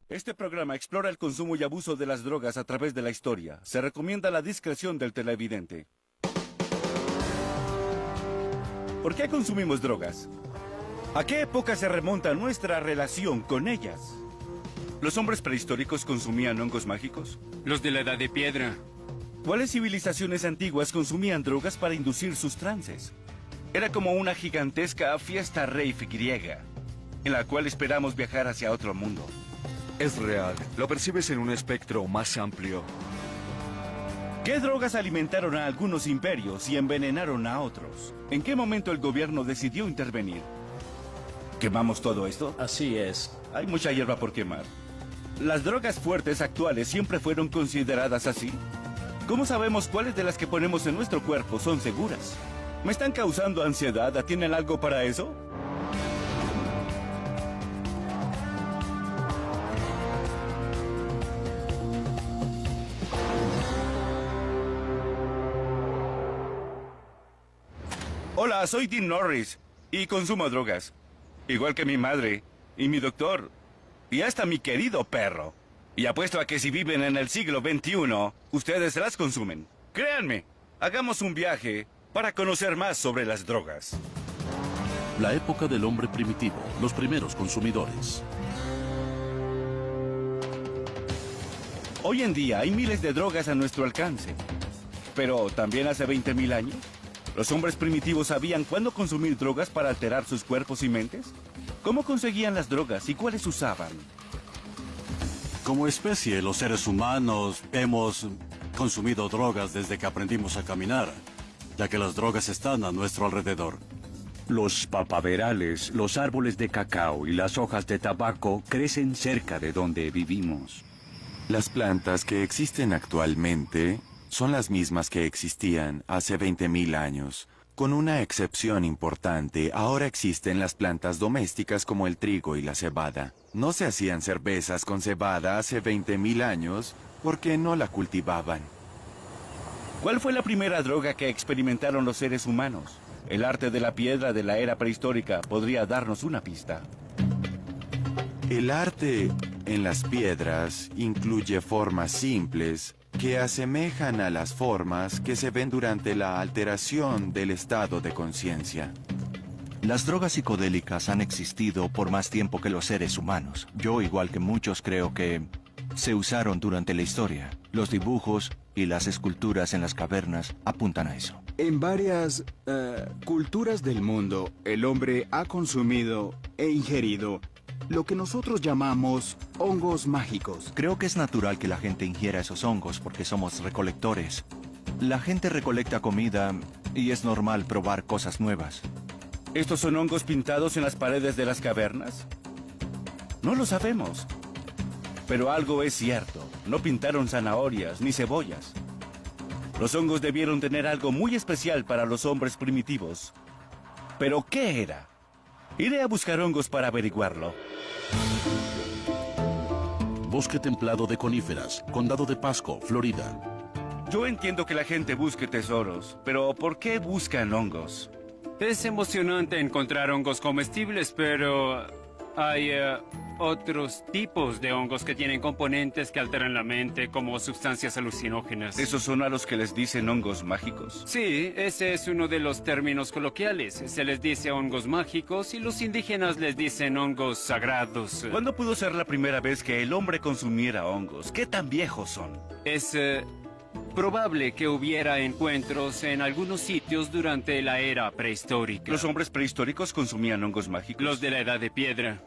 Este programa explora el consumo y abuso de las drogas a través de la historia. Se recomienda la discreción del televidente. ¿Por qué consumimos drogas? ¿A qué época se remonta nuestra relación con ellas? ¿Los hombres prehistóricos consumían hongos mágicos? Los de la Edad de Piedra. ¿Cuáles civilizaciones antiguas consumían drogas para inducir sus trances? Era como una gigantesca fiesta rave griega, en la cual esperamos viajar hacia otro mundo. Es real. Lo percibes en un espectro más amplio. ¿Qué drogas alimentaron a algunos imperios y envenenaron a otros? ¿En qué momento el gobierno decidió intervenir? ¿Quemamos todo esto? Así es. Hay mucha hierba por quemar. ¿Las drogas fuertes actuales siempre fueron consideradas así? ¿Cómo sabemos cuáles de las que ponemos en nuestro cuerpo son seguras? ¿Me están causando ansiedad? ¿Tienen algo para eso? Hola, soy Dean Norris y consumo drogas. Igual que mi madre y mi doctor y hasta mi querido perro. Y apuesto a que si viven en el siglo XXI, ustedes las consumen. Créanme, hagamos un viaje para conocer más sobre las drogas. La época del hombre primitivo, los primeros consumidores. Hoy en día hay miles de drogas a nuestro alcance. Pero también hace 20.000 años, ¿los hombres primitivos sabían cuándo consumir drogas para alterar sus cuerpos y mentes? ¿Cómo conseguían las drogas y cuáles usaban? Como especie, los seres humanos hemos consumido drogas desde que aprendimos a caminar, ya que las drogas están a nuestro alrededor. Los papaverales, los árboles de cacao y las hojas de tabaco crecen cerca de donde vivimos. Las plantas que existen actualmente son las mismas que existían hace 20.000 años. Con una excepción importante, ahora existen las plantas domésticas como el trigo y la cebada. No se hacían cervezas con cebada hace 20.000 años porque no la cultivaban. ¿Cuál fue la primera droga que experimentaron los seres humanos? El arte de la piedra de la era prehistórica podría darnos una pista. El arte en las piedras incluye formas simples que asemejan a las formas que se ven durante la alteración del estado de conciencia. Las drogas psicodélicas han existido por más tiempo que los seres humanos. Yo, igual que muchos, creo que se usaron durante la historia. Los dibujos y las esculturas en las cavernas apuntan a eso. En varias culturas del mundo, el hombre ha consumido e ingerido lo que nosotros llamamos hongos mágicos. Creo que es natural que la gente ingiera esos hongos porque somos recolectores. La gente recolecta comida y es normal probar cosas nuevas. ¿Estos son hongos pintados en las paredes de las cavernas? No lo sabemos. Pero algo es cierto. No pintaron zanahorias ni cebollas. Los hongos debieron tener algo muy especial para los hombres primitivos. ¿Pero qué era? Iré a buscar hongos para averiguarlo. Bosque templado de coníferas, Condado de Pasco, Florida. Yo entiendo que la gente busque tesoros, pero ¿por qué buscan hongos? Es emocionante encontrar hongos comestibles, pero hay otros tipos de hongos que tienen componentes que alteran la mente, como sustancias alucinógenas. ¿Esos son a los que les dicen hongos mágicos? Sí, ese es uno de los términos coloquiales. Se les dice hongos mágicos y los indígenas les dicen hongos sagrados. ¿Cuándo pudo ser la primera vez que el hombre consumiera hongos? ¿Qué tan viejos son? Es probable que hubiera encuentros en algunos sitios durante la era prehistórica. ¿Los hombres prehistóricos consumían hongos mágicos? Los de la Edad de Piedra.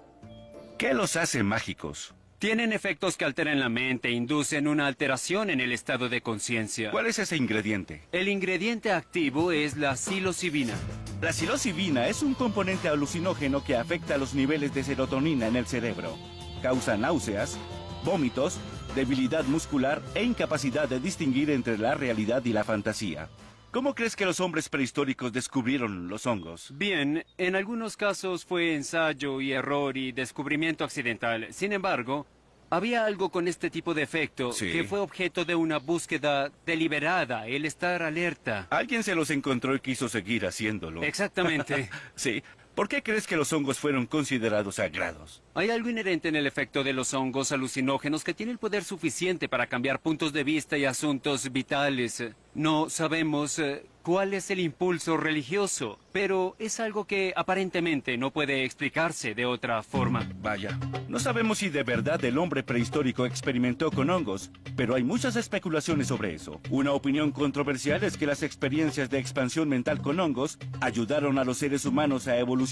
¿Qué los hace mágicos? Tienen efectos que alteran la mente e inducen una alteración en el estado de conciencia. ¿Cuál es ese ingrediente? El ingrediente activo es la psilocibina. La psilocibina es un componente alucinógeno que afecta los niveles de serotonina en el cerebro. Causa náuseas, vómitos, debilidad muscular e incapacidad de distinguir entre la realidad y la fantasía. ¿Cómo crees que los hombres prehistóricos descubrieron los hongos? Bien, en algunos casos fue ensayo y error y descubrimiento accidental. Sin embargo, había algo con este tipo de efecto que fue objeto de una búsqueda deliberada, el estar alerta. Alguien se los encontró y quiso seguir haciéndolo. Exactamente. Sí, ¿Por qué crees que los hongos fueron considerados sagrados? Hay algo inherente en el efecto de los hongos alucinógenos que tiene el poder suficiente para cambiar puntos de vista y asuntos vitales. No sabemos cuál es el impulso religioso, pero es algo que aparentemente no puede explicarse de otra forma. Vaya, no sabemos si de verdad el hombre prehistórico experimentó con hongos, pero hay muchas especulaciones sobre eso. Una opinión controversial es que las experiencias de expansión mental con hongos ayudaron a los seres humanos a evolucionar.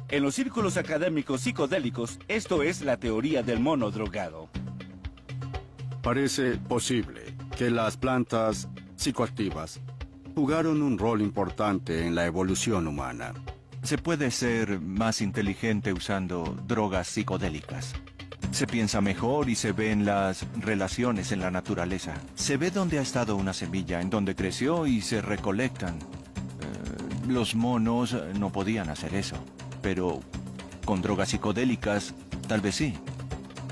En los círculos académicos psicodélicos, esto es la teoría del mono drogado. Parece posible que las plantas psicoactivas jugaron un rol importante en la evolución humana. Se puede ser más inteligente usando drogas psicodélicas. Se piensa mejor y se ven las relaciones en la naturaleza. Se ve dónde ha estado una semilla, en dónde creció y se recolectan. Los monos no podían hacer eso, pero con drogas psicodélicas tal vez sí.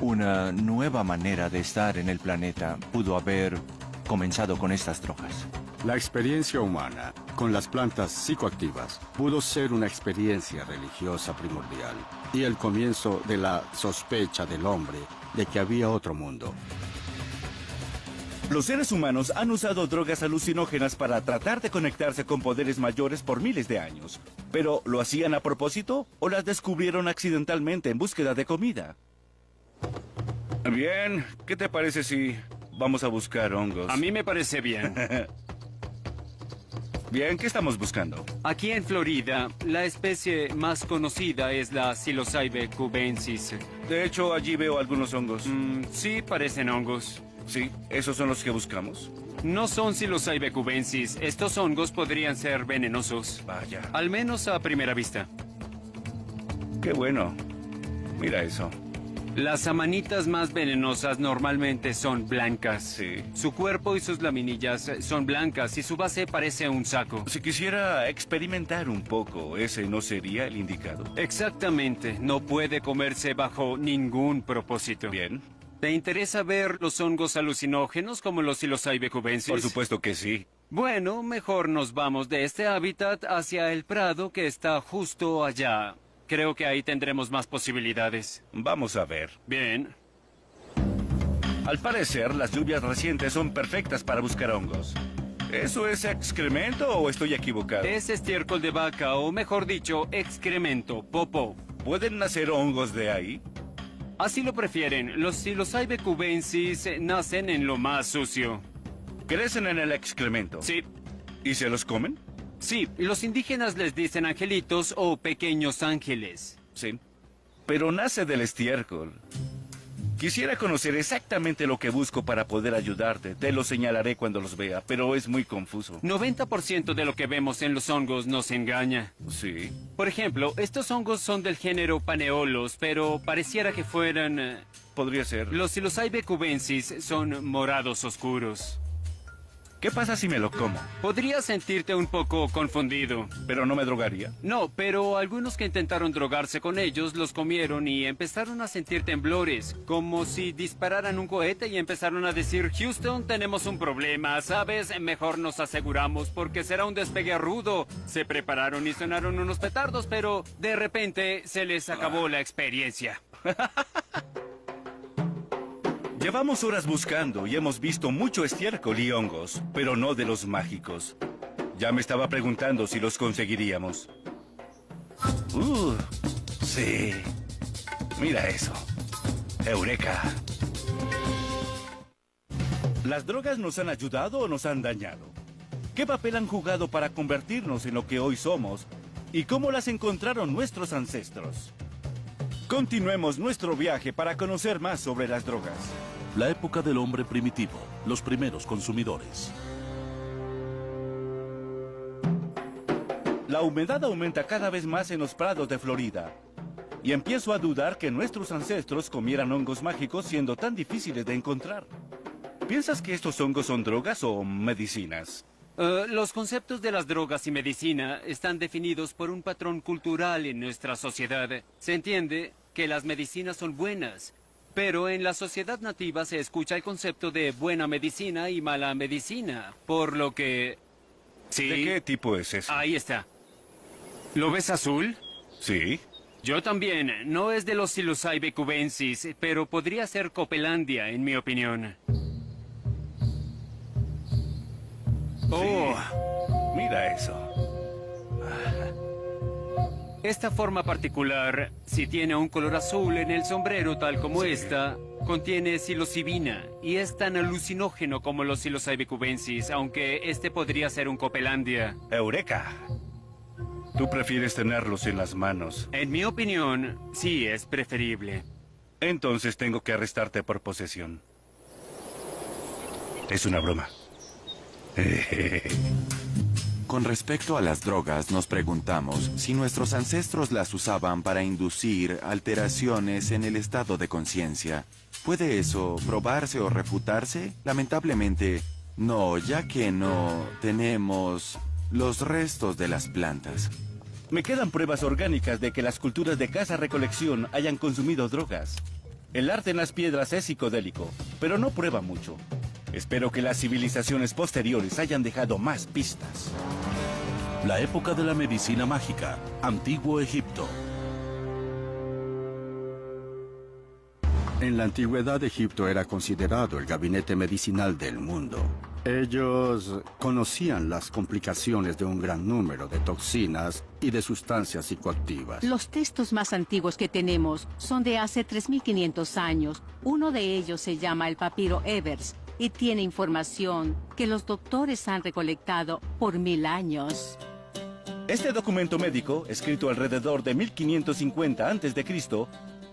Una nueva manera de estar en el planeta pudo haber comenzado con estas drogas. La experiencia humana con las plantas psicoactivas pudo ser una experiencia religiosa primordial y el comienzo de la sospecha del hombre de que había otro mundo. Los seres humanos han usado drogas alucinógenas para tratar de conectarse con poderes mayores por miles de años. ¿Pero lo hacían a propósito o las descubrieron accidentalmente en búsqueda de comida? Bien, ¿qué te parece si vamos a buscar hongos? A mí me parece bien. Bien, ¿qué estamos buscando? Aquí en Florida, la especie más conocida es la Psilocybe cubensis. De hecho, allí veo algunos hongos. Sí, parecen hongos. Sí, ¿esos son los que buscamos? No son Psilocybe cubensis. Estos hongos podrían ser venenosos. Vaya. Al menos a primera vista. Qué bueno. Mira eso. Las amanitas más venenosas normalmente son blancas. Sí. Su cuerpo y sus laminillas son blancas y su base parece un saco. Si quisiera experimentar un poco, ¿ese no sería el indicado? Exactamente. No puede comerse bajo ningún propósito. Bien. ¿Te interesa ver los hongos alucinógenos como los Psilocybe cubensis? Por supuesto que sí. Bueno, mejor nos vamos de este hábitat hacia el prado que está justo allá. Creo que ahí tendremos más posibilidades. Vamos a ver. Bien. Al parecer, las lluvias recientes son perfectas para buscar hongos. ¿Eso es excremento o estoy equivocado? Es estiércol de vaca, o mejor dicho, excremento, popó. ¿Pueden nacer hongos de ahí? Así lo prefieren. Los Psilocybe cubensis nacen en lo más sucio. ¿Crecen en el excremento? Sí. ¿Y se los comen? Sí, los indígenas les dicen angelitos o pequeños ángeles. Sí. Pero nace del estiércol. Quisiera conocer exactamente lo que busco para poder ayudarte. Te lo señalaré cuando los vea, pero es muy confuso. 90% de lo que vemos en los hongos nos engaña. Sí. Por ejemplo, estos hongos son del género Paneolos, pero pareciera que fueran... Podría ser. Los Psilocybe cubensis son morados oscuros. ¿Qué pasa si me lo como? Podrías sentirte un poco confundido. ¿Pero no me drogaría? No, pero algunos que intentaron drogarse con ellos los comieron y empezaron a sentir temblores, como si dispararan un cohete y empezaron a decir: Houston, tenemos un problema, ¿sabes? Mejor nos aseguramos porque será un despegue rudo. Se prepararon y sonaron unos petardos, pero de repente se les acabó la experiencia. Llevamos horas buscando y hemos visto mucho estiércol y hongos, pero no de los mágicos. Ya me estaba preguntando si los conseguiríamos. Sí. Mira eso. Eureka. ¿Las drogas nos han ayudado o nos han dañado? ¿Qué papel han jugado para convertirnos en lo que hoy somos? ¿Y cómo las encontraron nuestros ancestros? Continuemos nuestro viaje para conocer más sobre las drogas. La época del hombre primitivo, los primeros consumidores. La humedad aumenta cada vez más en los prados de Florida. Y empiezo a dudar que nuestros ancestros comieran hongos mágicos siendo tan difíciles de encontrar. ¿Piensas que estos hongos son drogas o medicinas? Los conceptos de las drogas y medicina están definidos por un patrón cultural en nuestra sociedad. Se entiende que las medicinas son buenas, pero en la sociedad nativa se escucha el concepto de buena medicina y mala medicina, por lo que... Sí. ¿De qué tipo es eso? Ahí está. ¿Lo ves azul? Sí. Yo también. No es de los Psilocybe cubensis, pero podría ser Copelandia, en mi opinión. Oh, mira eso. Esta forma particular, si tiene un color azul en el sombrero tal como esta, contiene psilocibina y es tan alucinógeno como los Psilocybe cubensis, aunque este podría ser un Copelandia. ¡Eureka! Tú prefieres tenerlos en las manos. En mi opinión, sí es preferible. Entonces tengo que arrestarte por posesión. Es una broma. Con respecto a las drogas, nos preguntamos si nuestros ancestros las usaban para inducir alteraciones en el estado de conciencia. ¿Puede eso probarse o refutarse? Lamentablemente, no, ya que no tenemos los restos de las plantas. Me quedan pruebas orgánicas de que las culturas de caza-recolección hayan consumido drogas. El arte en las piedras es psicodélico, pero no prueba mucho. Espero que las civilizaciones posteriores hayan dejado más pistas. La época de la medicina mágica, Antiguo Egipto. En la antigüedad, Egipto era considerado el gabinete medicinal del mundo. Ellos conocían las complicaciones de un gran número de toxinas y de sustancias psicoactivas. Los textos más antiguos que tenemos son de hace 3.500 años. Uno de ellos se llama el papiro Ebers y tiene información que los doctores han recolectado por 1000 años. Este documento médico, escrito alrededor de 1550 a.C.,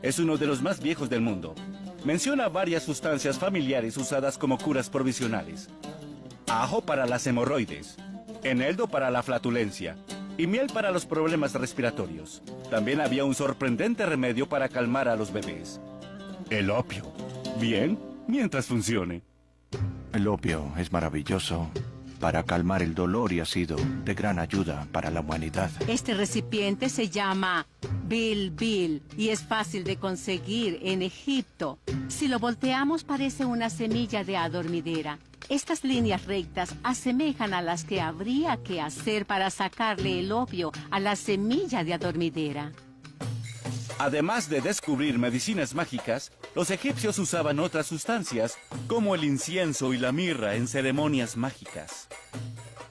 es uno de los más viejos del mundo. Menciona varias sustancias familiares usadas como curas provisionales. Ajo para las hemorroides, eneldo para la flatulencia y miel para los problemas respiratorios. También había un sorprendente remedio para calmar a los bebés. El opio. Bien, mientras funcione. El opio es maravilloso para calmar el dolor y ha sido de gran ayuda para la humanidad. Este recipiente se llama Bil y es fácil de conseguir en Egipto. Si lo volteamos parece una semilla de adormidera. Estas líneas rectas asemejan a las que habría que hacer para sacarle el opio a la semilla de adormidera. Además de descubrir medicinas mágicas, los egipcios usaban otras sustancias, como el incienso y la mirra en ceremonias mágicas.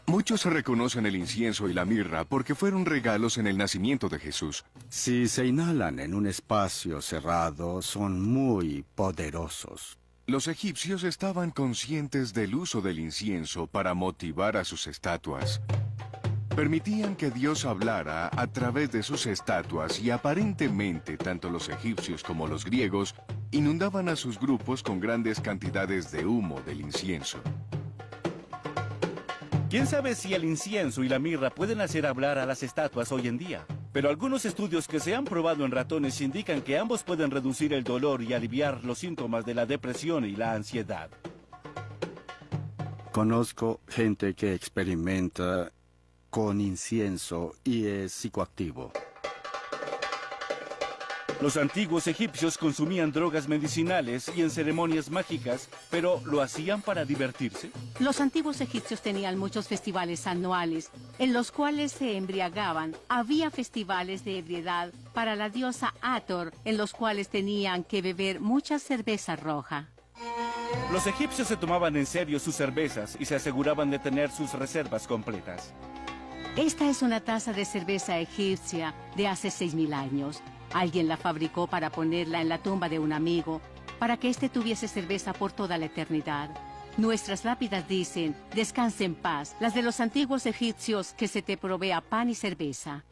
Muchos reconocen el incienso y la mirra porque fueron regalos en el nacimiento de Jesús. Si se inhalan en un espacio cerrado, son muy poderosos. Los egipcios estaban conscientes del uso del incienso para motivar a sus estatuas. Permitían que Dios hablara a través de sus estatuas y aparentemente tanto los egipcios como los griegos inundaban a sus grupos con grandes cantidades de humo del incienso. ¿Quién sabe si el incienso y la mirra pueden hacer hablar a las estatuas hoy en día? Pero algunos estudios que se han probado en ratones indican que ambos pueden reducir el dolor y aliviar los síntomas de la depresión y la ansiedad. Conozco gente que experimenta con incienso y es psicoactivo. Los antiguos egipcios consumían drogas medicinales y en ceremonias mágicas, pero ¿lo hacían para divertirse? Los antiguos egipcios tenían muchos festivales anuales, en los cuales se embriagaban. Había festivales de ebriedad para la diosa Hathor, en los cuales tenían que beber mucha cerveza roja. Los egipcios se tomaban en serio sus cervezas y se aseguraban de tener sus reservas completas. Esta es una taza de cerveza egipcia de hace 6000 años. Alguien la fabricó para ponerla en la tumba de un amigo, para que éste tuviese cerveza por toda la eternidad. Nuestras lápidas dicen, descanse en paz, las de los antiguos egipcios, que se te provea pan y cerveza.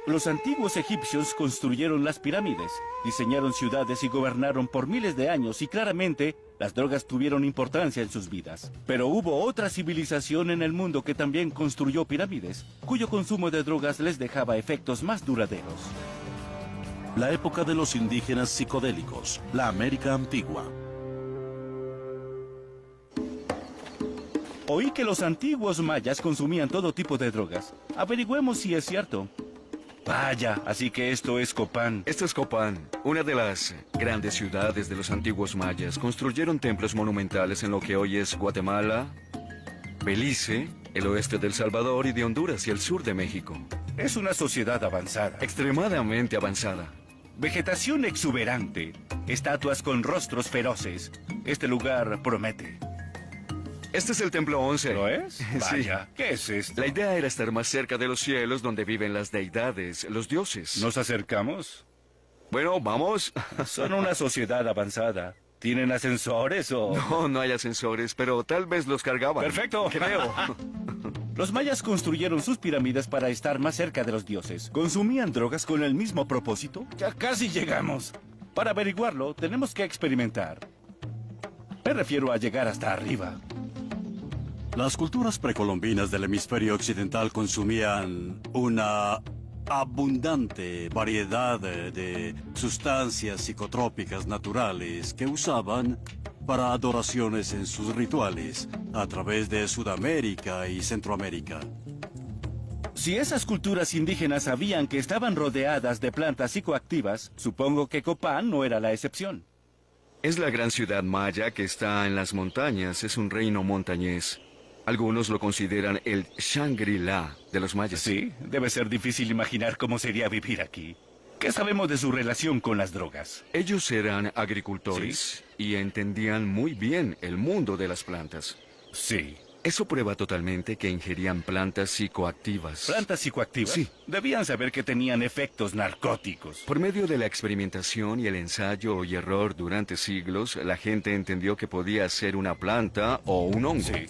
Los antiguos egipcios construyeron las pirámides, diseñaron ciudades y gobernaron por miles de años y claramente las drogas tuvieron importancia en sus vidas. Pero hubo otra civilización en el mundo que también construyó pirámides, cuyo consumo de drogas les dejaba efectos más duraderos. La época de los indígenas psicodélicos, la América antigua. Oí que los antiguos mayas consumían todo tipo de drogas. Averigüemos si es cierto. Vaya, así que esto es Copán. Esto es Copán, una de las grandes ciudades de los antiguos mayas. Construyeron templos monumentales en lo que hoy es Guatemala, Belice, el oeste de El Salvador y de Honduras y el sur de México. Es una sociedad avanzada. Extremadamente avanzada. Vegetación exuberante. Estatuas con rostros feroces. Este lugar promete. Este es el Templo 11. ¿Lo es? Sí. Vaya, ¿qué es esto? La idea era estar más cerca de los cielos donde viven las deidades, los dioses. ¿Nos acercamos? Bueno, vamos. Son una sociedad avanzada. ¿Tienen ascensores o...? No, no hay ascensores, pero tal vez los cargaban. Perfecto. Creo. Los mayas construyeron sus pirámides para estar más cerca de los dioses. ¿Consumían drogas con el mismo propósito? Ya casi llegamos. Para averiguarlo, tenemos que experimentar. Me refiero a llegar hasta arriba. Las culturas precolombinas del hemisferio occidental consumían una abundante variedad de sustancias psicotrópicas naturales que usaban para adoraciones en sus rituales a través de Sudamérica y Centroamérica. Si esas culturas indígenas sabían que estaban rodeadas de plantas psicoactivas, supongo que Copán no era la excepción. Es la gran ciudad maya que está en las montañas, es un reino montañés. Algunos lo consideran el Shangri-La de los mayas. Sí, debe ser difícil imaginar cómo sería vivir aquí. ¿Qué sabemos de su relación con las drogas? Ellos eran agricultores y entendían muy bien el mundo de las plantas. Sí. Eso prueba totalmente que ingerían plantas psicoactivas. ¿Plantas psicoactivas? Sí. Debían saber que tenían efectos narcóticos. Por medio de la experimentación y el ensayo y error durante siglos, la gente entendió que podía ser una planta o un hongo. Sí.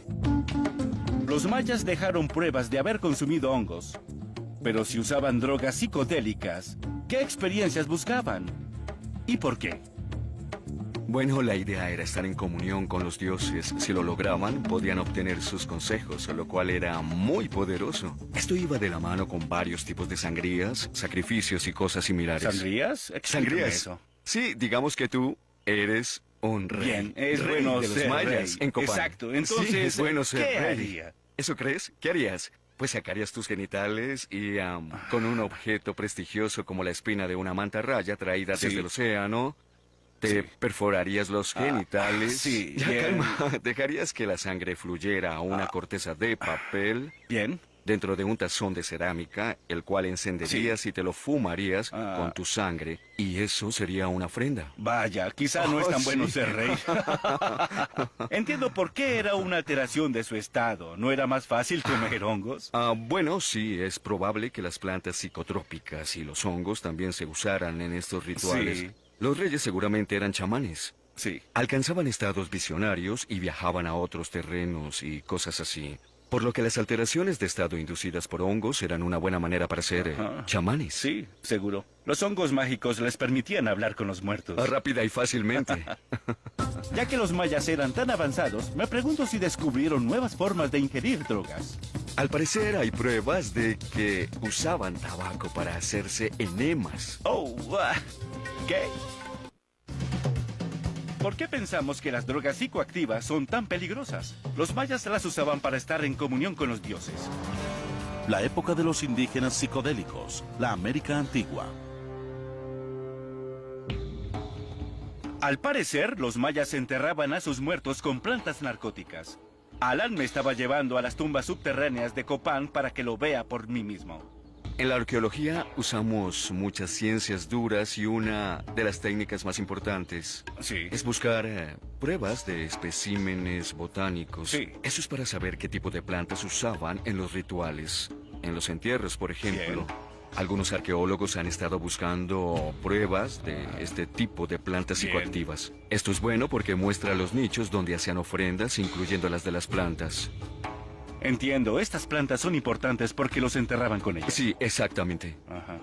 Los mayas dejaron pruebas de haber consumido hongos. Pero si usaban drogas psicodélicas, ¿qué experiencias buscaban? ¿Y por qué? Bueno, la idea era estar en comunión con los dioses. Si lo lograban, podían obtener sus consejos, lo cual era muy poderoso. Esto iba de la mano con varios tipos de sangrías, sacrificios y cosas similares. ¿Sangrías? Explícame ¿Sangrías? eso. Sí, digamos que tú eres un rey. Bien, es Rey bueno de los ser mayas rey. en Copán. Exacto, entonces, Sí, es bueno ser ¿qué rey. haría? ¿Eso crees? ¿Qué harías? Pues sacarías tus genitales y con un objeto prestigioso como la espina de una mantarraya traída Sí. desde el océano, te perforarías los genitales. sí, Ya, bien. calma. Dejarías que la sangre fluyera a una corteza de papel. Bien. Dentro de un tazón de cerámica, el cual encenderías y te lo fumarías con tu sangre. Y eso sería una ofrenda. Vaya, quizá no es tan bueno sí. ser rey. Entiendo por qué era una alteración de su estado. ¿No era más fácil comer hongos? Bueno, sí, es probable que las plantas psicotrópicas y los hongos también se usaran en estos rituales. Sí. Los reyes seguramente eran chamanes. Sí. Alcanzaban estados visionarios y viajaban a otros terrenos y cosas así. Por lo que las alteraciones de estado inducidas por hongos eran una buena manera para ser chamanes. Sí, seguro. Los hongos mágicos les permitían hablar con los muertos. Rápida y fácilmente. Ya que los mayas eran tan avanzados, me pregunto si descubrieron nuevas formas de ingerir drogas. Al parecer hay pruebas de que usaban tabaco para hacerse enemas. Oh, ¿qué? ¿Por qué pensamos que las drogas psicoactivas son tan peligrosas? Los mayas las usaban para estar en comunión con los dioses. La época de los indígenas psicodélicos, la América antigua. Al parecer, los mayas enterraban a sus muertos con plantas narcóticas. Alan me estaba llevando a las tumbas subterráneas de Copán para que lo vea por mí mismo. En la arqueología usamos muchas ciencias duras y una de las técnicas más importantes es buscar pruebas de especímenes botánicos. Sí. Eso es para saber qué tipo de plantas usaban en los rituales, en los entierros, por ejemplo. Bien. Algunos arqueólogos han estado buscando pruebas de este tipo de plantas Bien. psicoactivas. Esto es bueno porque muestra los nichos donde hacían ofrendas, incluyendo las de las plantas. Entiendo, estas plantas son importantes porque los enterraban con ellas. Sí, exactamente. Ajá.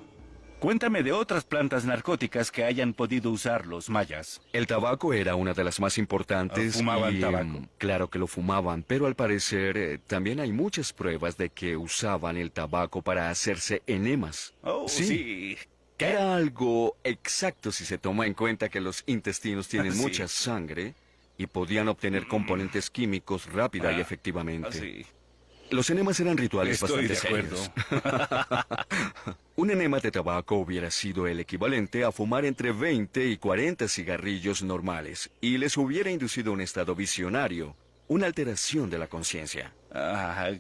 Cuéntame de otras plantas narcóticas que hayan podido usar los mayas. El tabaco era una de las más importantes. ¿Fumaban y, tabaco? Claro que lo fumaban, pero al parecer también hay muchas pruebas de que usaban el tabaco para hacerse enemas. Oh, sí. ¿Qué? Era algo exacto si se toma en cuenta que los intestinos tienen Sí. mucha sangre y podían obtener componentes químicos rápida y efectivamente. Sí. Los enemas eran rituales Estoy bastante de acuerdo. serios. Un enema de tabaco hubiera sido el equivalente a fumar entre 20 y 40 cigarrillos normales y les hubiera inducido un estado visionario, una alteración de la conciencia.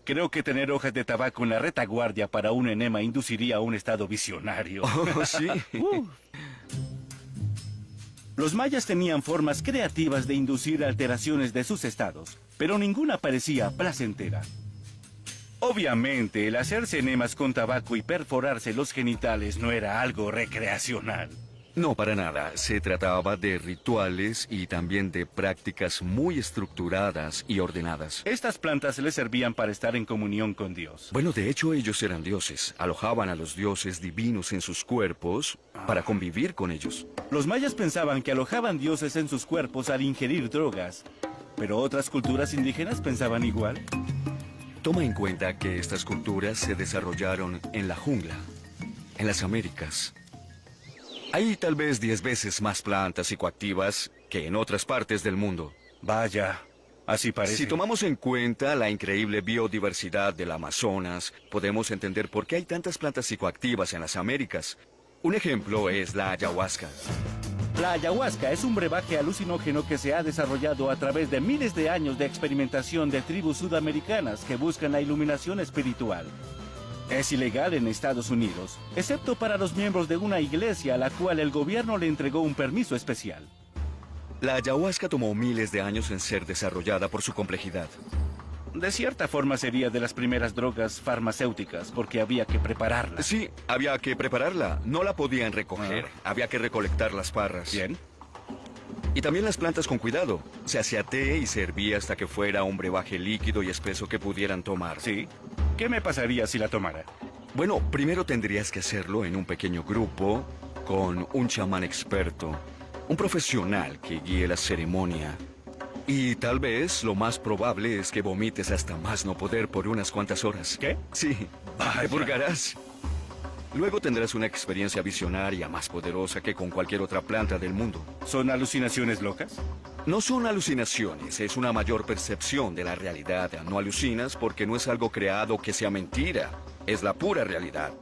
Creo que tener hojas de tabaco en la retaguardia para un enema induciría a un estado visionario. Oh, sí. Los mayas tenían formas creativas de inducir alteraciones de sus estados, pero ninguna parecía placentera. Obviamente, el hacerse enemas con tabaco y perforarse los genitales no era algo recreacional. No, para nada. Se trataba de rituales y también de prácticas muy estructuradas y ordenadas. Estas plantas les servían para estar en comunión con Dios. Bueno, de hecho, ellos eran dioses. Alojaban a los dioses divinos en sus cuerpos para convivir con ellos. Los mayas pensaban que alojaban dioses en sus cuerpos al ingerir drogas, pero otras culturas indígenas pensaban igual. Toma en cuenta que estas culturas se desarrollaron en la jungla, en las Américas. Hay tal vez 10 veces más plantas psicoactivas que en otras partes del mundo. Vaya, así parece. Si tomamos en cuenta la increíble biodiversidad del Amazonas, podemos entender por qué hay tantas plantas psicoactivas en las Américas. Un ejemplo es la ayahuasca. La ayahuasca es un brebaje alucinógeno que se ha desarrollado a través de miles de años de experimentación de tribus sudamericanas que buscan la iluminación espiritual. Es ilegal en Estados Unidos, excepto para los miembros de una iglesia a la cual el gobierno le entregó un permiso especial. La ayahuasca tomó miles de años en ser desarrollada por su complejidad. De cierta forma sería de las primeras drogas farmacéuticas, porque había que prepararla. Sí, había que prepararla. No la podían recoger. Había que recolectar las parras. Bien. Y también las plantas con cuidado. Se hacía té y se hervía hasta que fuera un brebaje líquido y espeso que pudieran tomar. Sí. ¿Qué me pasaría si la tomara? Bueno, primero tendrías que hacerlo en un pequeño grupo con un chamán experto, un profesional que guíe la ceremonia. Y tal vez lo más probable es que vomites hasta más no poder por unas cuantas horas. ¿Qué? Sí, te purgarás. Luego tendrás una experiencia visionaria más poderosa que con cualquier otra planta del mundo. ¿Son alucinaciones locas? No son alucinaciones, es una mayor percepción de la realidad. No alucinas porque no es algo creado que sea mentira, es la pura realidad.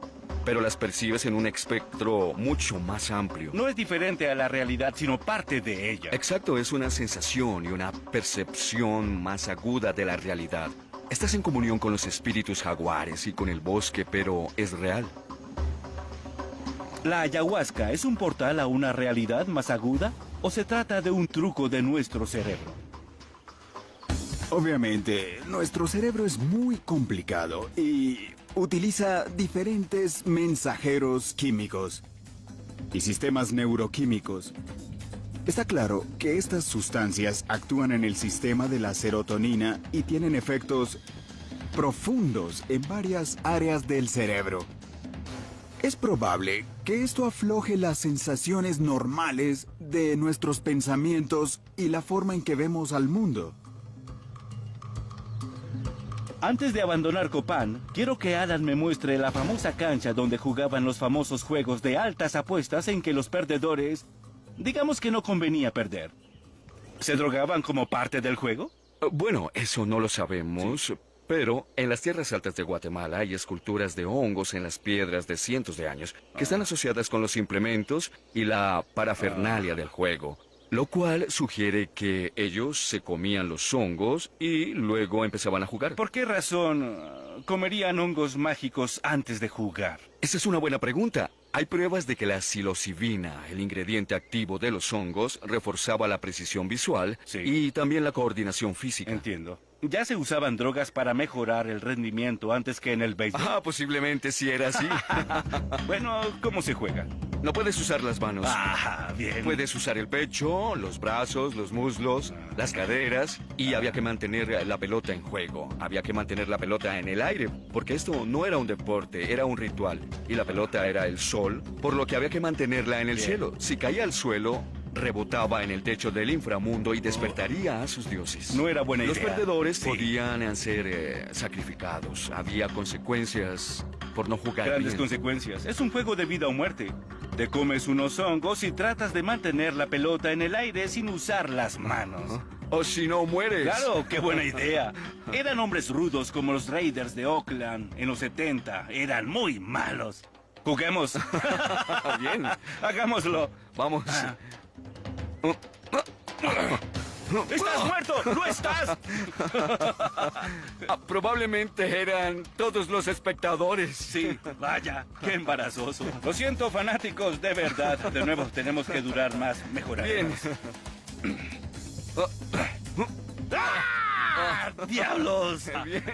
Pero las percibes en un espectro mucho más amplio. No es diferente a la realidad, sino parte de ella. Exacto, es una sensación y una percepción más aguda de la realidad. Estás en comunión con los espíritus jaguares y con el bosque, pero es real. ¿La ayahuasca es un portal a una realidad más aguda o se trata de un truco de nuestro cerebro? Obviamente, nuestro cerebro es muy complicado y utiliza diferentes mensajeros químicos y sistemas neuroquímicos. Está claro que estas sustancias actúan en el sistema de la serotonina y tienen efectos profundos en varias áreas del cerebro. Es probable que esto afloje las sensaciones normales de nuestros pensamientos y la forma en que vemos al mundo. Antes de abandonar Copán, quiero que Alan me muestre la famosa cancha donde jugaban los famosos juegos de altas apuestas en que los perdedores, digamos que no convenía perder. ¿Se drogaban como parte del juego? Bueno, eso no lo sabemos, sí. Pero en las tierras altas de Guatemala hay esculturas de hongos en las piedras de cientos de años que están asociadas con los implementos y la parafernalia del juego. Lo cual sugiere que ellos se comían los hongos y luego empezaban a jugar. ¿Por qué razón comerían hongos mágicos antes de jugar? Esa es una buena pregunta. Hay pruebas de que la psilocibina, el ingrediente activo de los hongos, reforzaba la precisión visual y también la coordinación física. Entiendo. ¿Ya se usaban drogas para mejorar el rendimiento antes que en el béisbol? Posiblemente sí era así. Bueno, ¿cómo se juega? No puedes usar las manos. Bien. Puedes usar el pecho, los brazos, los muslos, las caderas y había que mantener la pelota en juego. Había que mantener la pelota en el aire porque esto no era un deporte, era un ritual. Y la pelota era el sol, por lo que había que mantenerla en el cielo. Si caía al suelo, rebotaba en el techo del inframundo y despertaría a sus dioses. No era buena idea. Los perdedores podían ser sacrificados. Había consecuencias por no jugar Grandes bien. consecuencias. Es un juego de vida o muerte. Te comes unos hongos y tratas de mantener la pelota en el aire sin usar las manos. O si no, mueres. Claro, qué buena idea. Eran hombres rudos como los Raiders de Oakland en los 70. Eran muy malos. Juguemos. Bien. Hagámoslo. Vamos. ¡Estás muerto! ¡No estás! Probablemente eran todos los espectadores. Sí, vaya, qué embarazoso. Lo siento, fanáticos, de verdad. De nuevo, tenemos que durar más. Mejoraremos. Bien. ¡Ah! ¡Diablos! Bien.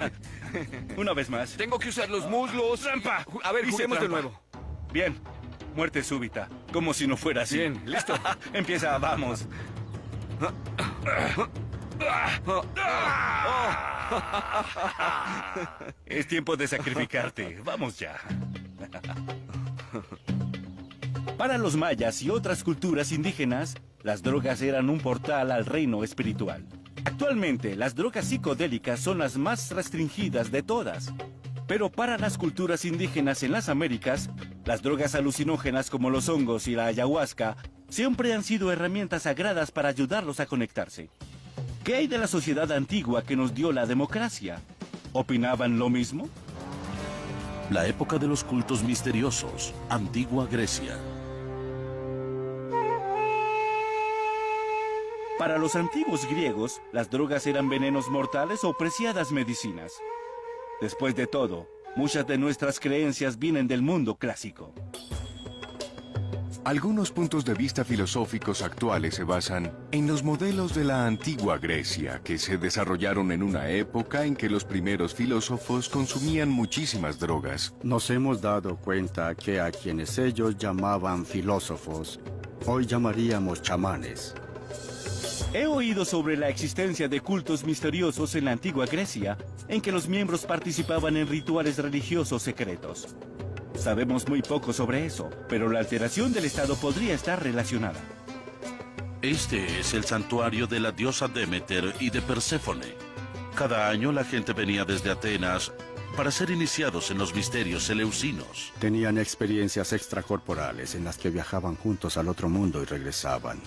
Una vez más. Tengo que usar los muslos. ¡Trampa! A ver, Hice juguemos de trampa. nuevo. Bien. Muerte súbita. Como si no fuera así. Bien, listo. Empieza, vamos. Es tiempo de sacrificarte. Vamos ya. Para los mayas y otras culturas indígenas, las drogas eran un portal al reino espiritual. Actualmente, las drogas psicodélicas son las más restringidas de todas. Pero para las culturas indígenas en las Américas, las drogas alucinógenas como los hongos y la ayahuasca siempre han sido herramientas sagradas para ayudarlos a conectarse. ¿Qué hay de la sociedad antigua que nos dio la democracia? ¿Opinaban lo mismo? La época de los cultos misteriosos, Antigua Grecia. Para los antiguos griegos, las drogas eran venenos mortales o preciadas medicinas. Después de todo, muchas de nuestras creencias vienen del mundo clásico. Algunos puntos de vista filosóficos actuales se basan en los modelos de la antigua Grecia, que se desarrollaron en una época en que los primeros filósofos consumían muchísimas drogas. Nos hemos dado cuenta que a quienes ellos llamaban filósofos, hoy llamaríamos chamanes. He oído sobre la existencia de cultos misteriosos en la antigua Grecia, en que los miembros participaban en rituales religiosos secretos. Sabemos muy poco sobre eso, pero la alteración del estado podría estar relacionada. Este es el santuario de la diosa Demeter y de Perséfone. Cada año la gente venía desde Atenas para ser iniciados en los misterios eleusinos. Tenían experiencias extracorporales en las que viajaban juntos al otro mundo y regresaban.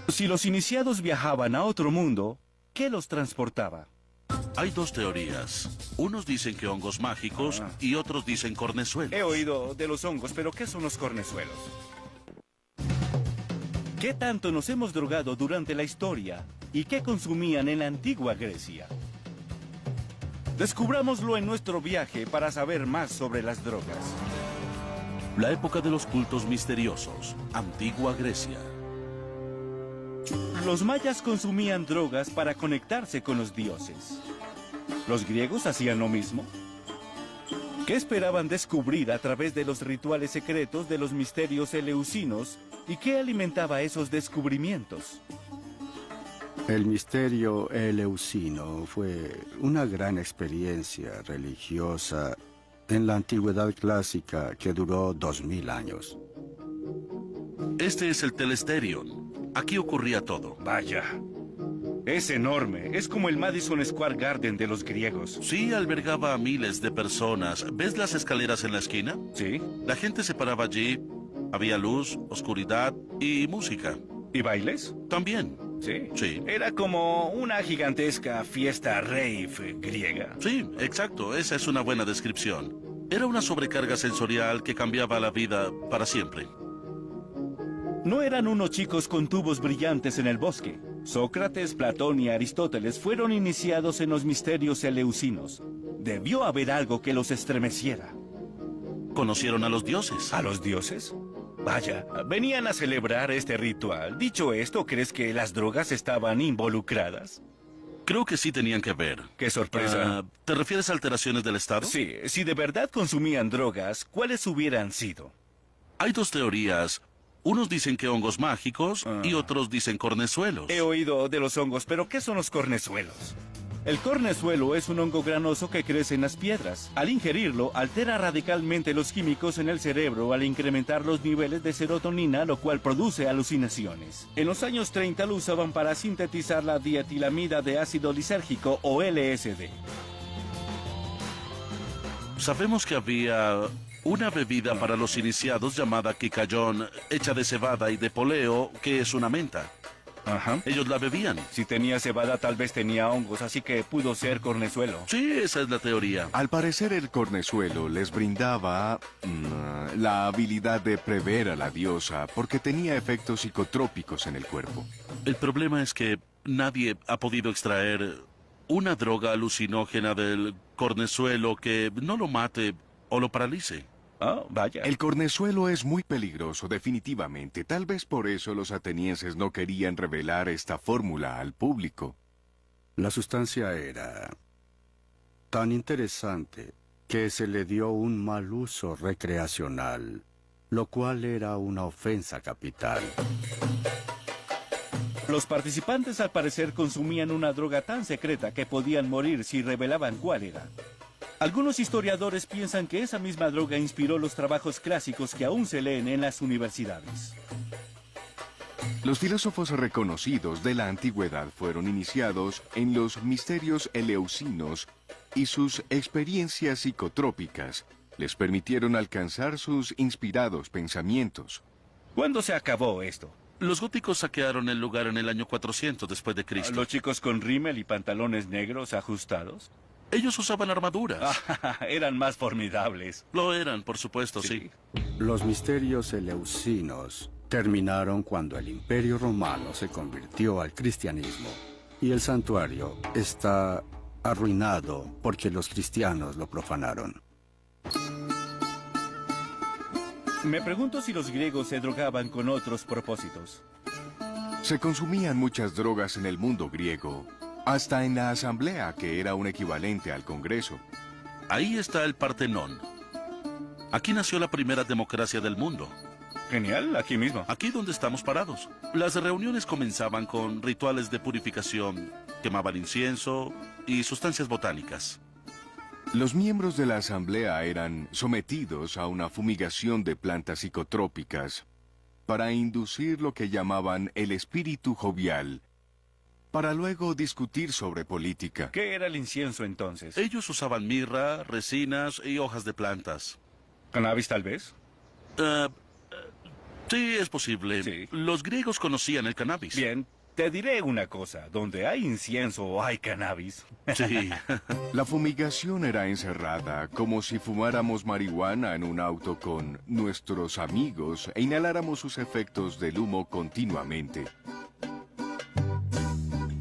Si los iniciados viajaban a otro mundo, ¿qué los transportaba? Hay dos teorías. Unos dicen que hongos mágicos y otros dicen cornezuelos. He oído de los hongos, pero ¿qué son los cornezuelos? ¿Qué tanto nos hemos drogado durante la historia y qué consumían en la antigua Grecia? Descubrámoslo en nuestro viaje para saber más sobre las drogas. La época de los cultos misteriosos, Antigua Grecia. Los mayas consumían drogas para conectarse con los dioses. ¿Los griegos hacían lo mismo? ¿Qué esperaban descubrir a través de los rituales secretos de los misterios eleusinos y qué alimentaba esos descubrimientos? El misterio eleusino fue una gran experiencia religiosa en la antigüedad clásica que duró 2000 años. Este es el Telesterion. Aquí ocurría todo. Vaya. Es enorme. Es como el Madison Square Garden de los griegos. Sí, albergaba a miles de personas. ¿Ves las escaleras en la esquina? Sí. La gente se paraba allí. Había luz, oscuridad y música. ¿Y bailes? También. Sí. Sí. Era como una gigantesca fiesta rave griega. Sí, exacto. Esa es una buena descripción. Era una sobrecarga sensorial que cambiaba la vida para siempre. No eran unos chicos con tubos brillantes en el bosque. Sócrates, Platón y Aristóteles fueron iniciados en los misterios eleusinos. Debió haber algo que los estremeciera. Conocieron a los dioses. ¿A los dioses? Vaya, venían a celebrar este ritual. Dicho esto, ¿crees que las drogas estaban involucradas? Creo que sí tenían que ver. ¡Qué sorpresa! ¿Te refieres a alteraciones del estado? Sí, si de verdad consumían drogas, ¿cuáles hubieran sido? Hay dos teorías. Unos dicen que hongos mágicos y otros dicen cornezuelos. He oído de los hongos, pero ¿qué son los cornezuelos? El cornezuelo es un hongo granoso que crece en las piedras. Al ingerirlo, altera radicalmente los químicos en el cerebro al incrementar los niveles de serotonina, lo cual produce alucinaciones. En los años 30 lo usaban para sintetizar la dietilamida de ácido lisérgico o LSD. Sabemos que había una bebida para los iniciados llamada Kikayón, hecha de cebada y de poleo, que es una menta. Ajá. Ellos la bebían. Si tenía cebada, tal vez tenía hongos, así que pudo ser cornezuelo. Sí, esa es la teoría. Al parecer el cornezuelo les brindaba la habilidad de prever a la diosa porque tenía efectos psicotrópicos en el cuerpo. El problema es que nadie ha podido extraer una droga alucinógena del cornezuelo que no lo mate o lo paralice. Oh, vaya. El cornezuelo es muy peligroso, definitivamente. Tal vez por eso los atenienses no querían revelar esta fórmula al público. La sustancia era tan interesante que se le dio un mal uso recreacional, lo cual era una ofensa capital. Los participantes al parecer consumían una droga tan secreta que podían morir si revelaban cuál era. Algunos historiadores piensan que esa misma droga inspiró los trabajos clásicos que aún se leen en las universidades. Los filósofos reconocidos de la antigüedad fueron iniciados en los misterios eleusinos y sus experiencias psicotrópicas les permitieron alcanzar sus inspirados pensamientos. ¿Cuándo se acabó esto? Los góticos saquearon el lugar en el año 400 después de Cristo. ¿Los chicos con rímel y pantalones negros ajustados? Ellos usaban armaduras. Eran más formidables. Lo eran, por supuesto, sí. Los misterios eleusinos terminaron cuando el Imperio Romano se convirtió al cristianismo y el santuario está arruinado porque los cristianos lo profanaron. Me pregunto si los griegos se drogaban con otros propósitos. Se consumían muchas drogas en el mundo griego, hasta en la asamblea, que era un equivalente al Congreso. Ahí está el Partenón. Aquí nació la primera democracia del mundo. Genial, aquí mismo. Aquí donde estamos parados. Las reuniones comenzaban con rituales de purificación, quemaban incienso y sustancias botánicas. Los miembros de la asamblea eran sometidos a una fumigación de plantas psicotrópicas para inducir lo que llamaban el espíritu jovial, para luego discutir sobre política. ¿Qué era el incienso entonces? Ellos usaban mirra, resinas y hojas de plantas. ¿Cannabis tal vez? Sí, es posible. Sí. Los griegos conocían el cannabis. Bien, te diré una cosa. Donde hay incienso hay cannabis. Sí. La fumigación era encerrada, como si fumáramos marihuana en un auto con nuestros amigos e inhaláramos sus efectos del humo continuamente.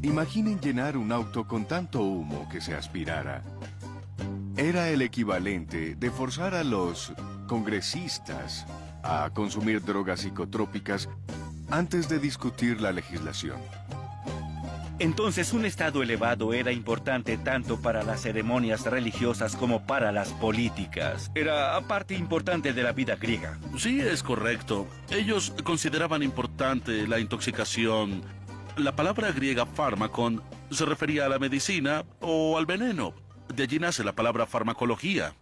Imaginen llenar un auto con tanto humo que se aspirara. Era el equivalente de forzar a los congresistas a consumir drogas psicotrópicas antes de discutir la legislación. Entonces, un estado elevado era importante tanto para las ceremonias religiosas como para las políticas. Era parte importante de la vida griega. Sí, es correcto. Ellos consideraban importante la intoxicación. La palabra griega fármacon se refería a la medicina o al veneno. De allí nace la palabra farmacología.